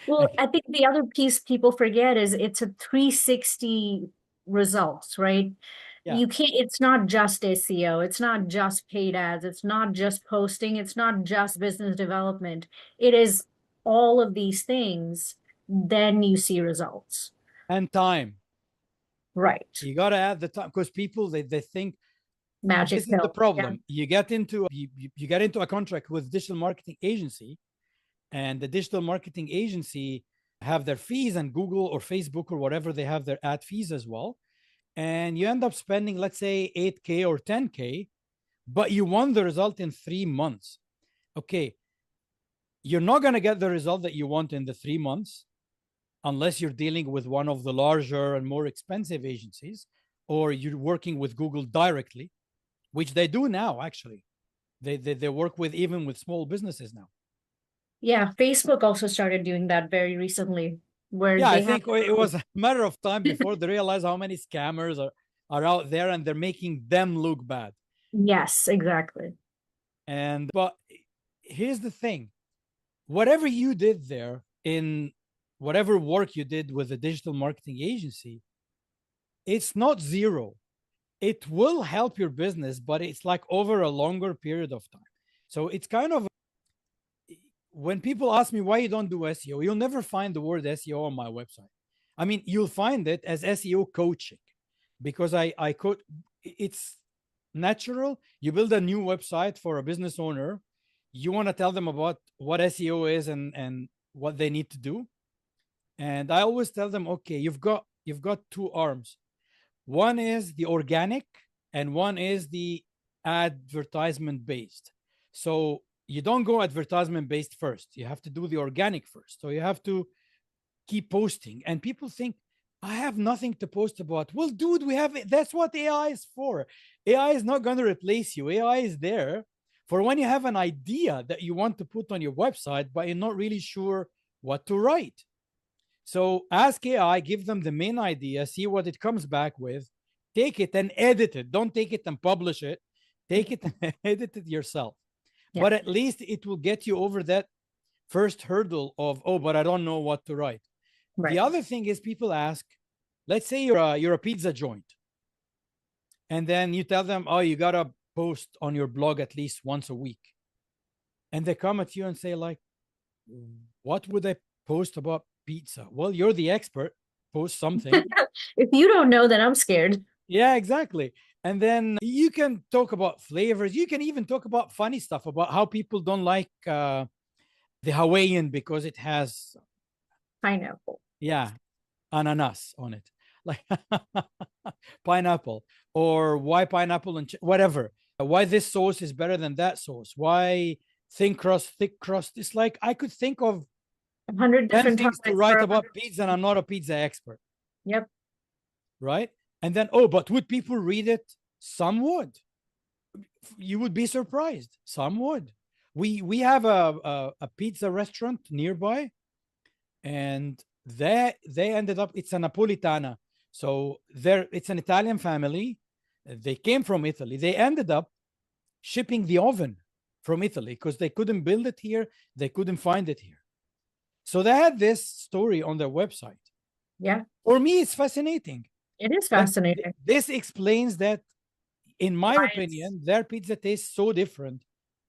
[SPEAKER 3] Well, I think the other piece people forget is it's a 360 results, right?
[SPEAKER 2] Yeah.
[SPEAKER 3] You can't, it's not just SEO, it's not just paid ads, it's not just posting, it's not just business development. It is all of these things, then you see results.
[SPEAKER 2] And time.
[SPEAKER 3] Right.
[SPEAKER 2] You got to add the time, because people, they think
[SPEAKER 3] Magic
[SPEAKER 2] this is the
[SPEAKER 3] pill.
[SPEAKER 2] problem. Yeah. You get into you get into a contract with digital marketing agency, and the digital marketing agency have their fees, and Google or Facebook or whatever, they have their ad fees as well. And you end up spending, let's say, 8K or 10K, but you want the result in 3 months. Okay, you're not going to get the result that you want in the 3 months unless you're dealing with one of the larger and more expensive agencies, or you're working with Google directly, which they do now, actually. They work with, even with small businesses now.
[SPEAKER 3] Yeah, Facebook also started doing that very recently, where
[SPEAKER 2] Yeah,
[SPEAKER 3] they
[SPEAKER 2] I think it was a matter of time before they realize how many scammers are out there, and they're making them look bad.
[SPEAKER 3] Yes, exactly.
[SPEAKER 2] But here's the thing. Whatever you did there, in whatever work you did with a digital marketing agency, it's not zero. It will help your business, but it's like over a longer period of time. So it's kind of, when people ask me why you don't do SEO, you'll never find the word SEO on my website. I mean, you'll find it as SEO coaching, because I coach. It's natural. You build a new website for a business owner, you want to tell them about what SEO is and what they need to do. And I always tell them, okay, you've got two arms. One is the organic, and one is the advertisement based. So you don't go advertisement based first. You have to do the organic first. So you have to keep posting. And people think, I have nothing to post about. Well, dude, we have it. That's what AI is for. AI is not going to replace you. AI is there for when you have an idea that you want to put on your website, but you're not really sure what to write. So ask AI, give them the main idea, see what it comes back with, take it and edit it. Don't take it and publish it. Take it and edit it yourself. Yeah. But at least it will get you over that first hurdle of, oh, but I don't know what to write. Right. The other thing is, people ask, let's say you're a pizza joint, and then you tell them, oh, you got to post on your blog at least once a week. And they come at you and say, like, what would I post about pizza? Well, you're the expert. Post something.
[SPEAKER 3] If you don't know, then I'm scared.
[SPEAKER 2] Yeah, exactly. And then you can talk about flavors. You can even talk about funny stuff, about how people don't like the Hawaiian because it has
[SPEAKER 3] pineapple.
[SPEAKER 2] Yeah, ananas on it, like pineapple, or why pineapple and whatever. Why this sauce is better than that sauce? Why thin crust, thick crust? It's like I could think of
[SPEAKER 3] 100 different
[SPEAKER 2] things to write about pizza, and I'm not a pizza expert.
[SPEAKER 3] Yep.
[SPEAKER 2] Right? And then, oh, but would people read it? Some would. You would be surprised. Some would. We have a pizza restaurant nearby, and they ended up, it's a Napolitana. So it's an Italian family. They came from Italy. They ended up shipping the oven from Italy because they couldn't build it here. They couldn't find it here. So they had this story on their website.
[SPEAKER 3] Yeah.
[SPEAKER 2] For me, it's fascinating.
[SPEAKER 3] It is fascinating.
[SPEAKER 2] This explains that, in my opinion, their pizza tastes so different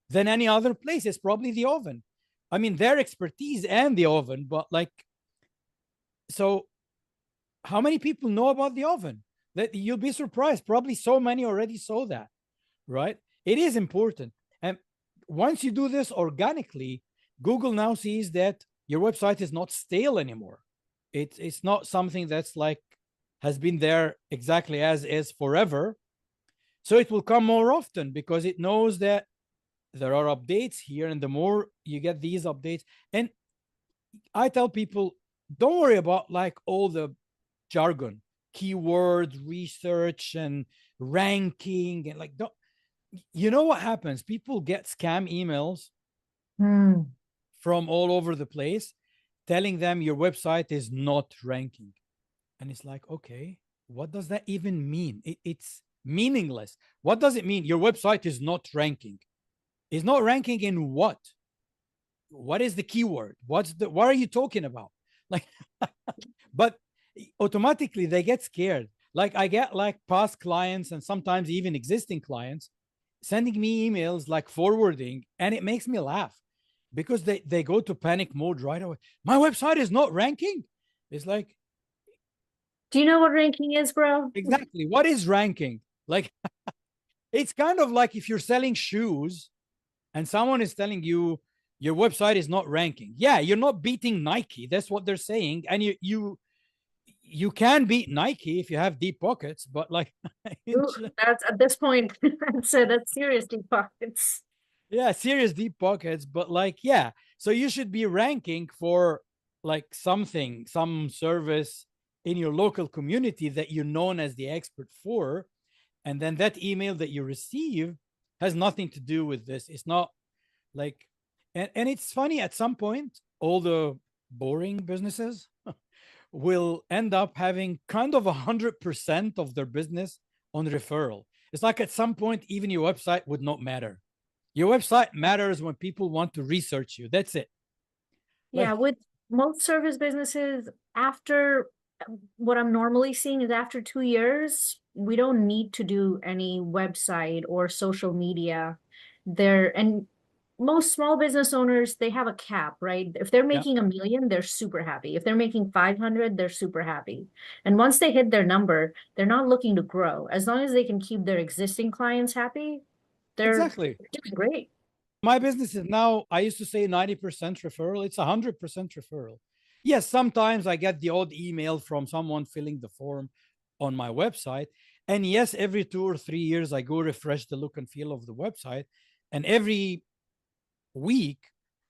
[SPEAKER 2] than any other place. It's probably the oven. I mean, their expertise and the oven, but like, so how many people know about the oven? That you'll be surprised. Probably so many already saw that, right? It is important. And once you do this organically, Google now sees that your website is not stale anymore. It's not something that's like has been there exactly as is forever. So it will come more often because it knows that there are updates here, and the more you get these updates, and I tell people, don't worry about like all the jargon, keyword research and ranking, and like, don't, you know what happens? People get scam emails from all over the place telling them your website is not ranking. And it's like, okay, what does that even mean? It's meaningless. What does it mean? Your website is not ranking. Is not ranking in what? What is the keyword? What are you talking about? Like, but automatically they get scared. Like I get like past clients and sometimes even existing clients sending me emails like forwarding, and it makes me laugh because they go to panic mode right away. My website is not ranking. It's like,
[SPEAKER 3] Do you know what ranking is, bro?
[SPEAKER 2] exactly, what is ranking? Like, it's kind of like if you're selling shoes and someone is telling you your website is not ranking. Yeah, you're not beating Nike. That's what they're saying. And you can beat Nike if you have deep pockets, but like
[SPEAKER 3] Ooh, that's at this point, I'd say that's serious deep pockets.
[SPEAKER 2] yeah, serious deep pockets, but like, yeah. So you should be ranking for like something, some service in your local community that you're known as the expert for. And then that email that you receive has nothing to do with this. It's not like, and it's funny, at some point, all the boring businesses will end up having kind of 100% of their business on referral. It's like at some point, even your website would not matter. Your website matters when people want to research you. That's it.
[SPEAKER 3] Yeah,
[SPEAKER 2] Like,
[SPEAKER 3] with most service businesses, after what I'm normally seeing is after 2 years, we don't need to do any website or social media there. And most small business owners, they have a cap, right? If they're
[SPEAKER 2] yeah,
[SPEAKER 3] making 1 million, they're super happy. If they're making 500, they're super happy. And once they hit their number, they're not looking to grow. As long as they can keep their existing clients happy, they're
[SPEAKER 2] exactly.
[SPEAKER 3] doing great.
[SPEAKER 2] My business is now, I used to say 90% referral. It's 100% referral. Yes, sometimes I get the odd email from someone filling the form on my website. And yes, every 2 or 3 years, I go refresh the look and feel of the website. And every week,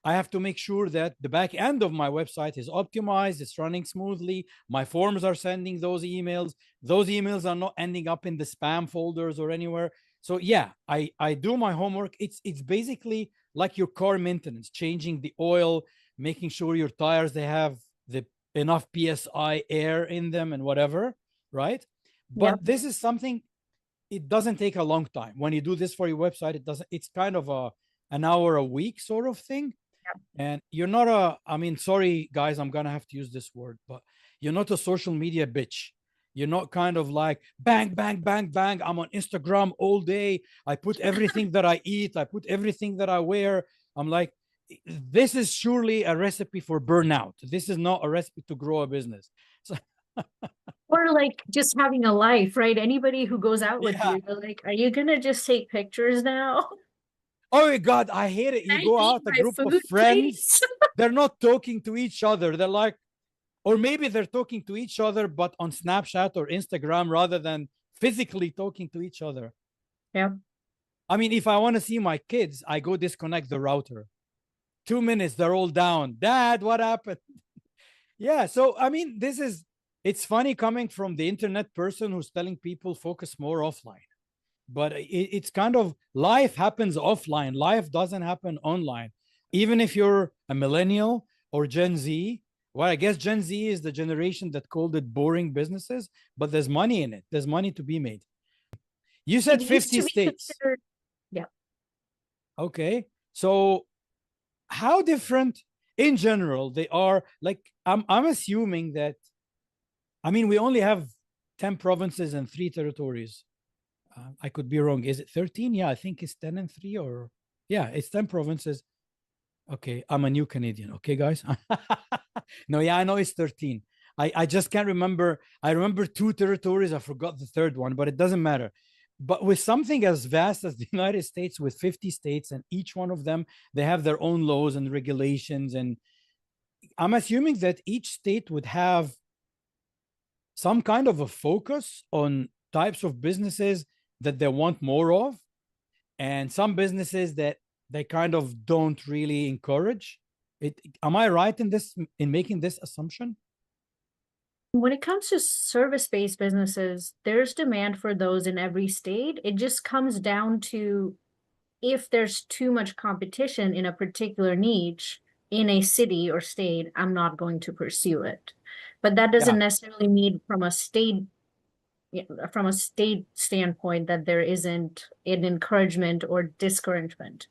[SPEAKER 2] I have to make sure that the back end of my website is optimized, it's running smoothly. My forms are sending those emails. Those emails are not ending up in the spam folders or anywhere. So yeah, I do my homework. It's basically like your car maintenance, changing the oil, making sure your tires they have the enough psi air in them and whatever, right?
[SPEAKER 3] Yeah.
[SPEAKER 2] But this is something, it doesn't take a long time. When you do this for your website, it doesn't, it's kind of an hour a week sort of thing. And you're not I mean, sorry guys, I'm gonna have to use this word, but you're not a social media bitch. You're not kind of like bang, bang, bang, bang. I'm on Instagram all day. I put everything that I eat, I put everything that I wear. I'm like, this is surely a recipe for burnout. This is not a recipe to grow a business. So
[SPEAKER 3] Or like just having a life, right? Anybody who goes out with
[SPEAKER 2] yeah.
[SPEAKER 3] you, they're like, are you gonna just take pictures now?
[SPEAKER 2] Oh my God, I hate it. You
[SPEAKER 3] Can I
[SPEAKER 2] go
[SPEAKER 3] eat
[SPEAKER 2] out, a
[SPEAKER 3] my
[SPEAKER 2] group of
[SPEAKER 3] food,
[SPEAKER 2] friends,
[SPEAKER 3] please?
[SPEAKER 2] they're not talking to each other. They're like, or maybe they're talking to each other, but on Snapchat or Instagram rather than physically talking to each other.
[SPEAKER 3] Yeah.
[SPEAKER 2] I mean, if I want to see my kids, I go disconnect the router. 2 minutes, they're all down. Dad, what happened? Yeah. So, I mean, it's funny coming from the internet person who's telling people focus more offline. But it's kind of life happens offline. Life doesn't happen online. Even if you're a millennial or Gen Z, well, I guess Gen Z is the generation that called it boring businesses, but there's money in it. There's money to be made. You
[SPEAKER 3] It
[SPEAKER 2] said
[SPEAKER 3] used
[SPEAKER 2] 50
[SPEAKER 3] to be
[SPEAKER 2] states.
[SPEAKER 3] considered, yeah.
[SPEAKER 2] Okay. So how different in general they are? Like I'm assuming that, I mean, we only have 10 provinces and 3 territories. I could be wrong. Is it 13? Yeah, I think it's 10 and 3, or yeah, it's 10 provinces. Okay, I'm a new Canadian. Okay, guys. No, yeah, I know it's 13. I just can't remember. I remember 2 territories. I forgot the third one, but it doesn't matter. But with something as vast as the United States, with 50 states, and each one of them, they have their own laws and regulations. And I'm assuming that each state would have some kind of a focus on types of businesses that they want more of, and some businesses that they kind of don't really encourage. Am I right in this, in making this assumption?
[SPEAKER 3] When it comes to service-based businesses, there's demand for those in every state. It just comes down to if there's too much competition in a particular niche in a city or state, I'm not going to pursue it. But that doesn't
[SPEAKER 2] Yeah.
[SPEAKER 3] necessarily mean from a state standpoint that there isn't an encouragement or discouragement.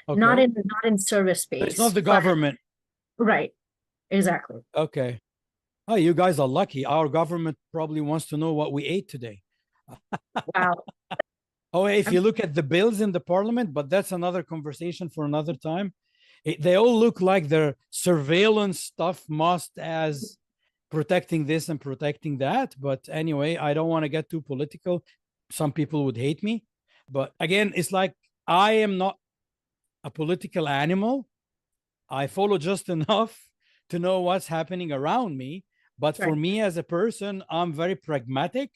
[SPEAKER 3] Not
[SPEAKER 2] Okay.
[SPEAKER 3] in service
[SPEAKER 2] It's not
[SPEAKER 3] based,
[SPEAKER 2] the government.
[SPEAKER 3] right, exactly.
[SPEAKER 2] Okay. Oh, you guys are lucky. Our government probably wants to know what we ate today.
[SPEAKER 3] Wow.
[SPEAKER 2] Oh, if you look at the bills in the parliament, but that's another conversation for another time. They all look like they're surveillance stuff, must as protecting this and protecting that. But anyway, I don't want to get too political. Some people would hate me. But again, it's like I am not a political animal. I follow just enough to know what's happening around me. But for
[SPEAKER 3] Right.
[SPEAKER 2] me as a person, I'm very pragmatic.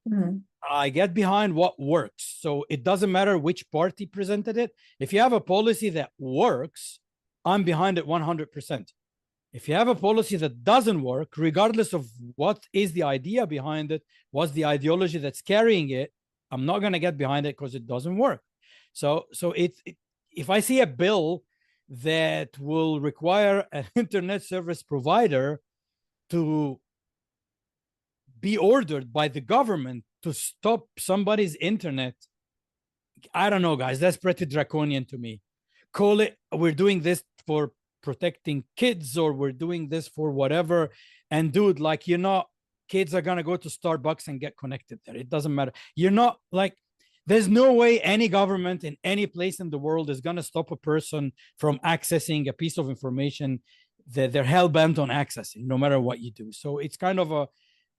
[SPEAKER 3] Mhm.
[SPEAKER 2] I get behind what works. So it doesn't matter which party presented it. If you have a policy that works, I'm behind it 100%. If you have a policy that doesn't work, regardless of what is the idea behind it, what's the ideology that's carrying it, I'm not going to get behind it because it doesn't work. So if I see a bill that will require an internet service provider to be ordered by the government to stop somebody's internet, I don't know, guys, that's pretty draconian to me. Call it, we're doing this for protecting kids, or we're doing this for whatever. And dude, like, you're not, kids are gonna go to Starbucks and get connected there. It doesn't matter. You're not like, there's no way any government in any place in the world is gonna stop a person from accessing a piece of information that they're hell-bent on accessing, no matter what you do. So it's kind of a,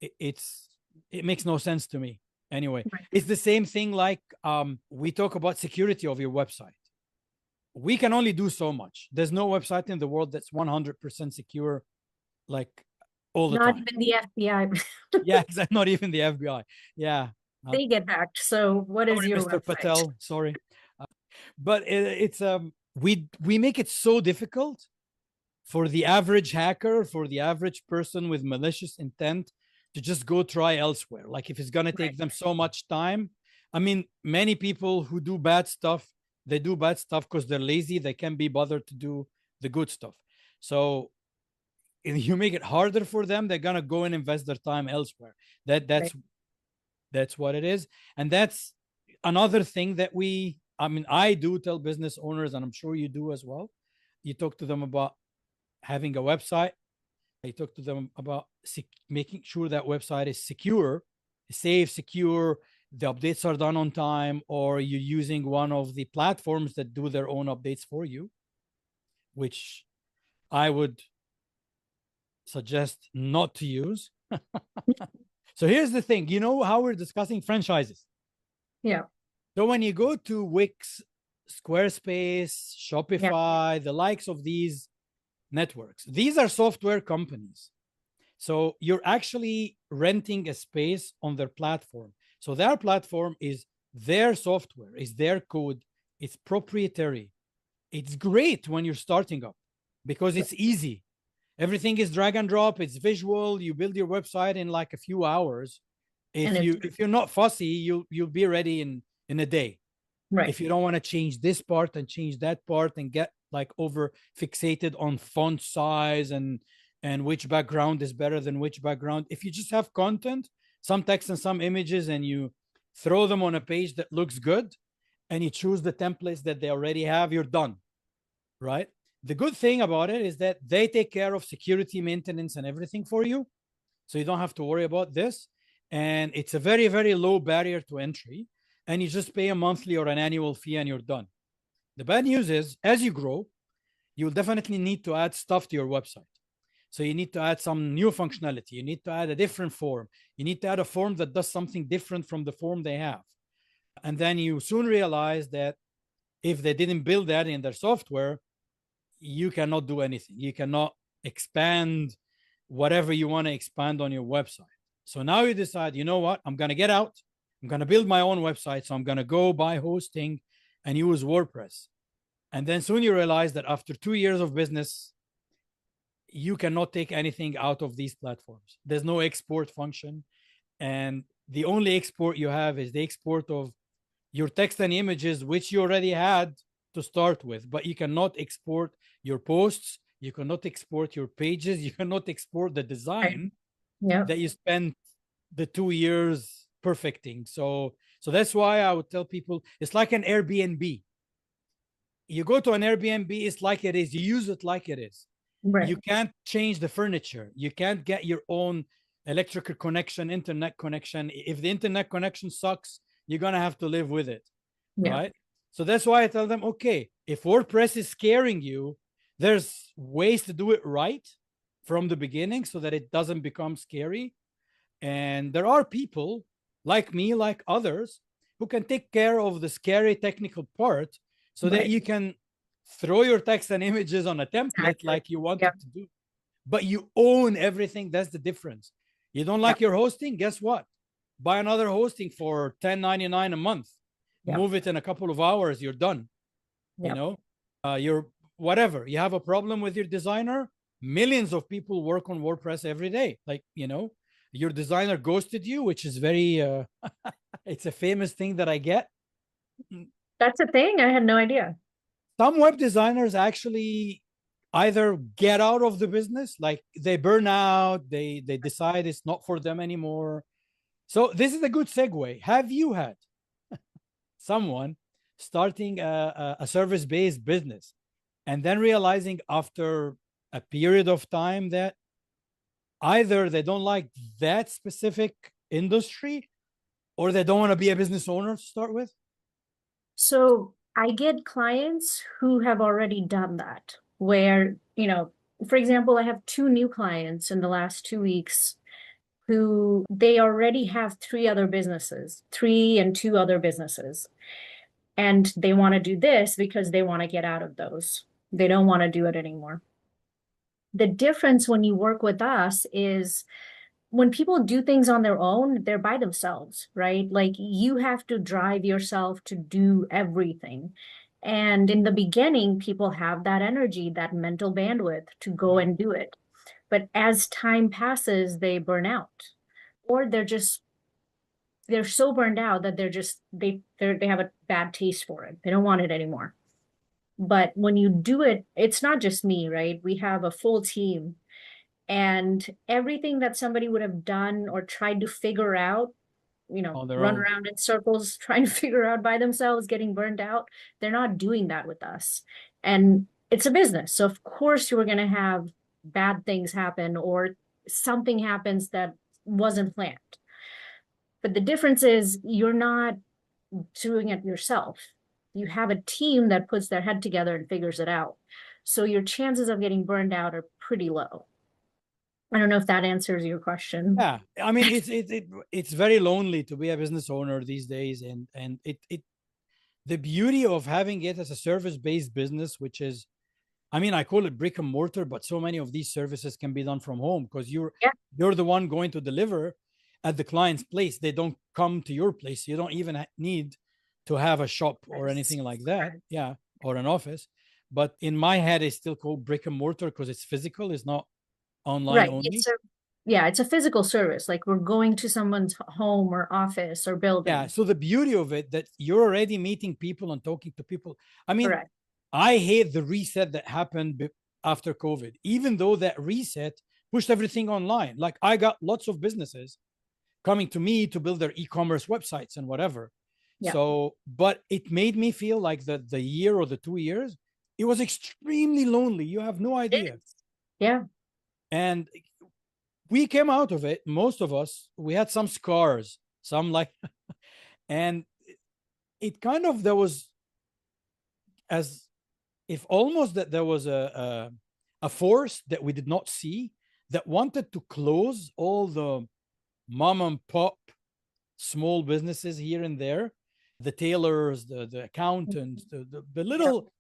[SPEAKER 2] it makes no sense to me. Anyway,
[SPEAKER 3] Right.
[SPEAKER 2] it's the same thing like we talk about security of your website. We can only do so much. There's no website in the world that's 100% secure, like all the
[SPEAKER 3] Not
[SPEAKER 2] time.
[SPEAKER 3] even the FBI.
[SPEAKER 2] Yeah, exactly. Not even the FBI. Yeah.
[SPEAKER 3] They get hacked. So what is
[SPEAKER 2] Sorry,
[SPEAKER 3] your
[SPEAKER 2] Mr.
[SPEAKER 3] website?
[SPEAKER 2] Patel. Sorry. But it's we make it so difficult for the average hacker, for the average person with malicious intent to just go try elsewhere. Like if it's gonna take them so much time. I mean, many people who do bad stuff, they do bad stuff because they're lazy. They can't be bothered to do the good stuff. So if you make it harder for them, they're gonna go and invest their time elsewhere. That's what it is. And that's another thing that I do tell business owners, and I'm sure you do as well. You talk to them about having a website. I talk to them about making sure that website is secure, safe, secure, the updates are done on time, or you're using one of the platforms that do their own updates for you, which I would suggest not to use. So here's the thing, you know how we're discussing franchises?
[SPEAKER 3] Yeah.
[SPEAKER 2] So when you go to Wix, Squarespace, Shopify, the likes of these networks, these are software companies. So you're actually renting a space on their platform. So their platform is their software, is their code, it's proprietary. It's great when you're starting up because it's easy. Everything is drag and drop, it's visual. You build your website in like a few hours. If you're not fussy, you'll be ready in a day.
[SPEAKER 3] Right.
[SPEAKER 2] If you don't want to change this part and change that part and get like over fixated on font size and which background is better than which background. If you just have content, some text and some images, and you throw them on a page that looks good, and you choose the templates that they already have, you're done, right? The good thing about it is that they take care of security, maintenance, and everything for you. So you don't have to worry about this. And it's a very, very low barrier to entry. And you just pay a monthly or an annual fee and you're done. The bad news is, as you grow, you'll definitely need to add stuff to your website. So you need to add some new functionality. You need to add a different form. You need to add a form that does something different from the form they have. And then you soon realize that if they didn't build that in their software, you cannot do anything. You cannot expand whatever you want to expand on your website. So now you decide, you know what? I'm going to get out. I'm going to build my own website. So I'm going to go buy hosting and use WordPress. And then soon you realize that after 2 years of business, you cannot take anything out of these platforms. There's no export function. And the only export you have is the export of your text and images, which you already had to start with, but you cannot export your posts. You cannot export your pages. You cannot export the design that you spent the 2 years perfecting. So that's why I would tell people it's like an Airbnb. You go to an Airbnb, it's like it is. You use it like it is.
[SPEAKER 3] Right.
[SPEAKER 2] You can't change the furniture. You can't get your own electrical connection, internet connection. If the internet connection sucks, you're going to have to live with it.
[SPEAKER 3] Yeah.
[SPEAKER 2] Right. So that's why I tell them, okay, if WordPress is scaring you, there's ways to do it right from the beginning so that it doesn't become scary. And there are people like me, like others, who can take care of the scary technical part so that you can throw your text and images on a template like you want it to do. But you own everything. That's the difference. You don't like your hosting? Guess what? Buy another hosting for $10.99 a month. Move it in a couple of hours. You're done. You know, you're whatever. You have a problem with your designer. Millions of people work on WordPress every day. Like, you know, your designer ghosted you, which is very, it's a famous thing that I get.
[SPEAKER 3] That's a thing. I had no idea.
[SPEAKER 2] Some web designers actually either get out of the business, like they burn out, they decide it's not for them anymore. So this is a good segue. Have you had someone starting a service-based business and then realizing after a period of time that either they don't like that specific industry or they don't want to be a business owner to start with?
[SPEAKER 3] So I get clients who have already done that, where, you know, for example, I have 2 new clients in the last 2 weeks who they already have 3 other businesses, 3 and 2 other businesses. And they want to do this because they want to get out of those. They don't want to do it anymore. The difference when you work with us is when people do things on their own, they're by themselves, right? Like you have to drive yourself to do everything. And in the beginning, people have that energy, that mental bandwidth to go and do it. But as time passes, they burn out, or they're so burned out that they have a bad taste for it. They don't want it anymore. But when you do it, it's not just me, right? We have a full team. And everything that somebody would have done or tried to figure out, you know, run around in circles trying to figure out by themselves, getting burned out, they're not doing that with us. And it's a business. So of course you are going to have bad things happen or something happens that wasn't planned. But the difference is you're not doing it yourself. You have a team that puts their head together and figures it out. So your chances of getting burned out are pretty low. I don't know if that answers your question.
[SPEAKER 2] Yeah, I mean, it's very lonely to be a business owner these days, and the beauty of having it as a service-based business, which is, I mean, I call it brick and mortar, but so many of these services can be done from home because you're the one going to deliver at the client's place. They don't come to your place. You don't even need to have a shop or anything like that. Yeah, or an office. But in my head, it's still called brick and mortar because it's physical. It's not online only.
[SPEAKER 3] It's a physical service. Like we're going to someone's home or office or building.
[SPEAKER 2] Yeah. So the beauty of it that you're already meeting people and talking to people. I mean, I hate the reset that happened after COVID, even though that reset pushed everything online. Like I got lots of businesses coming to me to build their e-commerce websites and whatever. Yeah. So, but it made me feel like the year or the 2 years, it was extremely lonely. You have no idea.
[SPEAKER 3] Yeah.
[SPEAKER 2] And we came out of it, most of us, we had some scars, some like, and it kind of, there was as if almost that there was a force that we did not see that wanted to close all the mom and pop small businesses here and there, the tailors, the accountants, the little,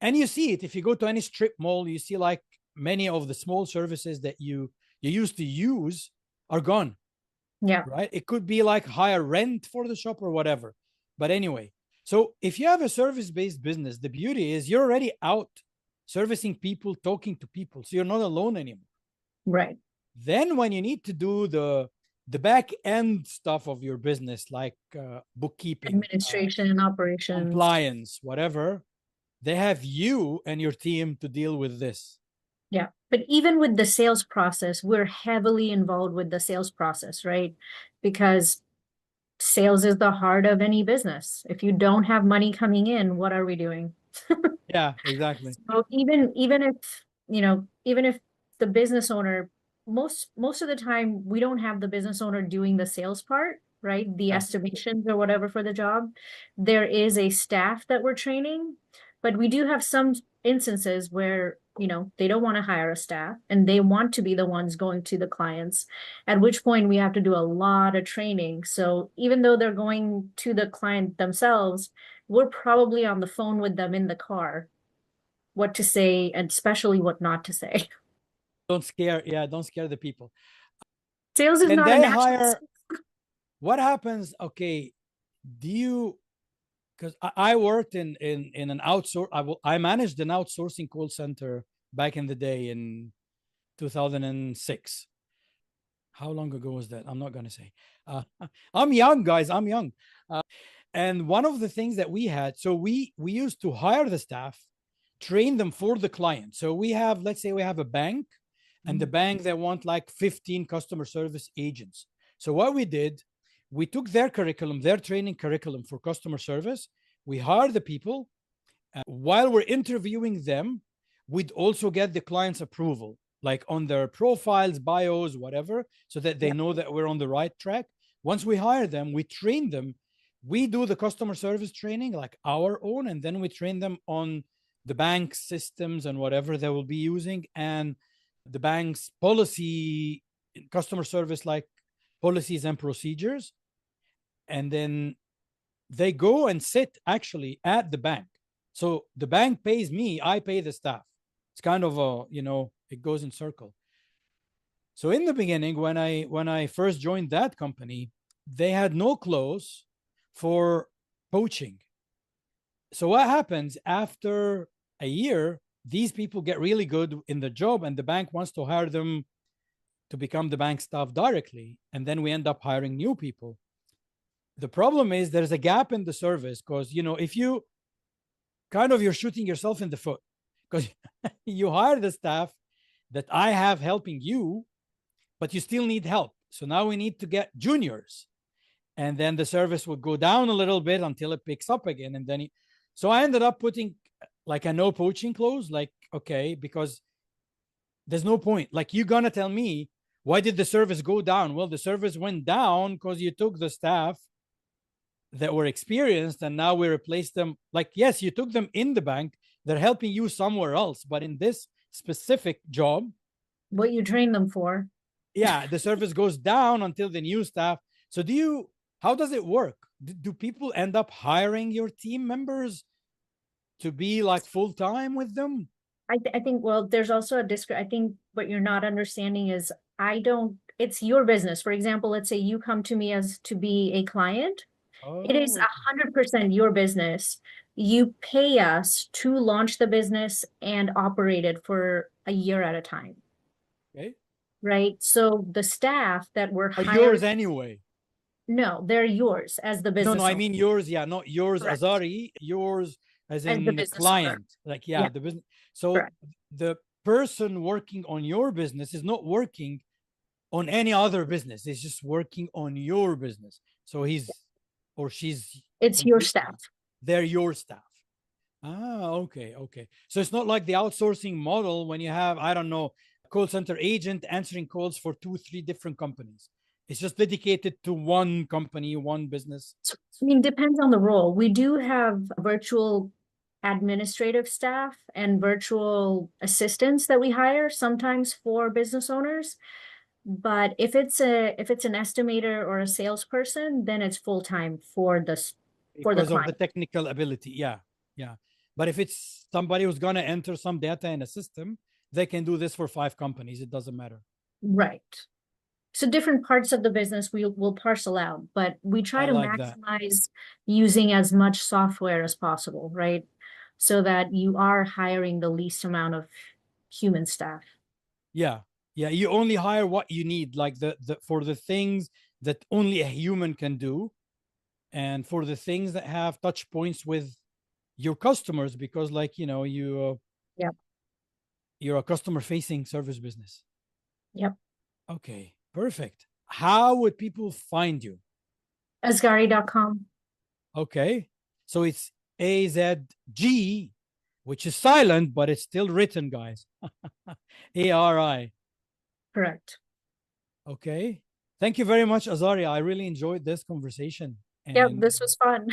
[SPEAKER 2] and you see it if you go to any strip mall, you see like many of the small services that you used to use are gone.
[SPEAKER 3] Yeah.
[SPEAKER 2] Right. It could be like higher rent for the shop or whatever. But anyway, so if you have a service-based business, the beauty is you're already out servicing people, talking to people. So you're not alone anymore.
[SPEAKER 3] Right.
[SPEAKER 2] Then when you need to do the back end stuff of your business, like bookkeeping,
[SPEAKER 3] Administration, operations,
[SPEAKER 2] compliance, whatever, they have you and your team to deal with this.
[SPEAKER 3] Yeah. But even with the sales process, we're heavily involved with the sales process, right? Because sales is the heart of any business. If you don't have money coming in, what are we doing?
[SPEAKER 2] Yeah, exactly.
[SPEAKER 3] So even if, even if the business owner, most of the time, we don't have the business owner doing the sales part, right? The estimations or whatever for the job. There is a staff that we're training, but we do have some instances where, they don't want to hire a staff and they want to be the ones going to the clients, at which point we have to do a lot of training. So even though they're going to the client themselves, we're probably on the phone with them in the car, what to say and especially what not to say.
[SPEAKER 2] Don't scare the people.
[SPEAKER 3] Sales is
[SPEAKER 2] And
[SPEAKER 3] not a
[SPEAKER 2] they
[SPEAKER 3] natural
[SPEAKER 2] hire, what happens? Okay, do you, because I worked in an I managed an outsourcing call center back in the day in 2006. How long ago was that? I'm not going to say. I'm young, guys. I'm young. And one of the things that we had, so we used to hire the staff, train them for the client. So we have, let's say we have a bank, and the bank, they want like 15 customer service agents. So what we did, we took their curriculum, their training curriculum for customer service. We hired the people. While we're interviewing them, we'd also get the client's approval, like on their profiles, bios, whatever, so that they know that we're on the right track. Once we hire them, we train them. We do the customer service training, like our own, and then we train them on the bank's systems and whatever they will be using, and the bank's policy, customer service, like policies and procedures. And then they go and sit actually at the bank. So the bank pays me, I pay the staff. It's kind of a, it goes in circle. So in the beginning, when I first joined that company, they had no clause for poaching. So what happens after a year, these people get really good in the job and the bank wants to hire them to become the bank staff directly. And then we end up hiring new people. The problem is there's a gap in the service because, if you you're shooting yourself in the foot because you hire the staff that I have helping you, but you still need help. So now we need to get juniors. And then the service would go down a little bit until it picks up again. And then, so I ended up putting like a no poaching clause, like, okay, because there's no point. Like, you're going to tell me, why did the service go down? Well, the service went down because you took the staff that were experienced and now we replaced them. Like, yes, you took them in the bank. They're helping you somewhere else. But in this specific job,
[SPEAKER 3] what you train them for.
[SPEAKER 2] Yeah, the service goes down until the new staff. So how does it work? Do people end up hiring your team members to be like full-time with them?
[SPEAKER 3] I think, well, there's also I think what you're not understanding is it's your business. For example, let's say you come to me as to be a client. It is 100% your business. You pay us to launch the business and operate it for a year at a time.
[SPEAKER 2] Okay.
[SPEAKER 3] Right? So the staff that were
[SPEAKER 2] hired, yours anyway.
[SPEAKER 3] No, they're yours as the business.
[SPEAKER 2] No, I mean yours, not yours, correct. Azgari, yours as in the client. Owner. Like, yeah, the business. So correct. The person working on your business is not working on any other business. It's just working on your business. So he's or she's.
[SPEAKER 3] It's your staff.
[SPEAKER 2] They're your staff. Okay. So it's not like the outsourcing model when you have, I don't know, a call center agent answering calls for 2-3 different companies. It's just dedicated to one company, one business.
[SPEAKER 3] I mean, depends on the role. We do have virtual administrative staff and virtual assistants that we hire sometimes for business owners. But if it's an estimator or a salesperson, then it's full-time for the
[SPEAKER 2] Because of the
[SPEAKER 3] client.
[SPEAKER 2] technical ability. Yeah. Yeah. But if it's somebody who's going to enter some data in a system, they can do this for 5 companies. It doesn't matter.
[SPEAKER 3] Right. So different parts of the business we will parcel out, but we try
[SPEAKER 2] I
[SPEAKER 3] to
[SPEAKER 2] like that.
[SPEAKER 3] maximize using as much software as possible, right? So that you are hiring the least amount of human staff.
[SPEAKER 2] Yeah. Yeah. You only hire what you need, like the for the things that only a human can do, and for the things that have touch points with your customers, because like, you know,
[SPEAKER 3] Yep.
[SPEAKER 2] you're a customer facing service business.
[SPEAKER 3] Yep.
[SPEAKER 2] Okay, perfect. How would people find you?
[SPEAKER 3] Azgari.com.
[SPEAKER 2] Okay, so it's AZG, which is silent, but it's still written, guys. ARI.
[SPEAKER 3] Correct.
[SPEAKER 2] Okay. Thank you very much, Azari. I really enjoyed this conversation.
[SPEAKER 3] Yep,
[SPEAKER 2] And
[SPEAKER 3] this was fun.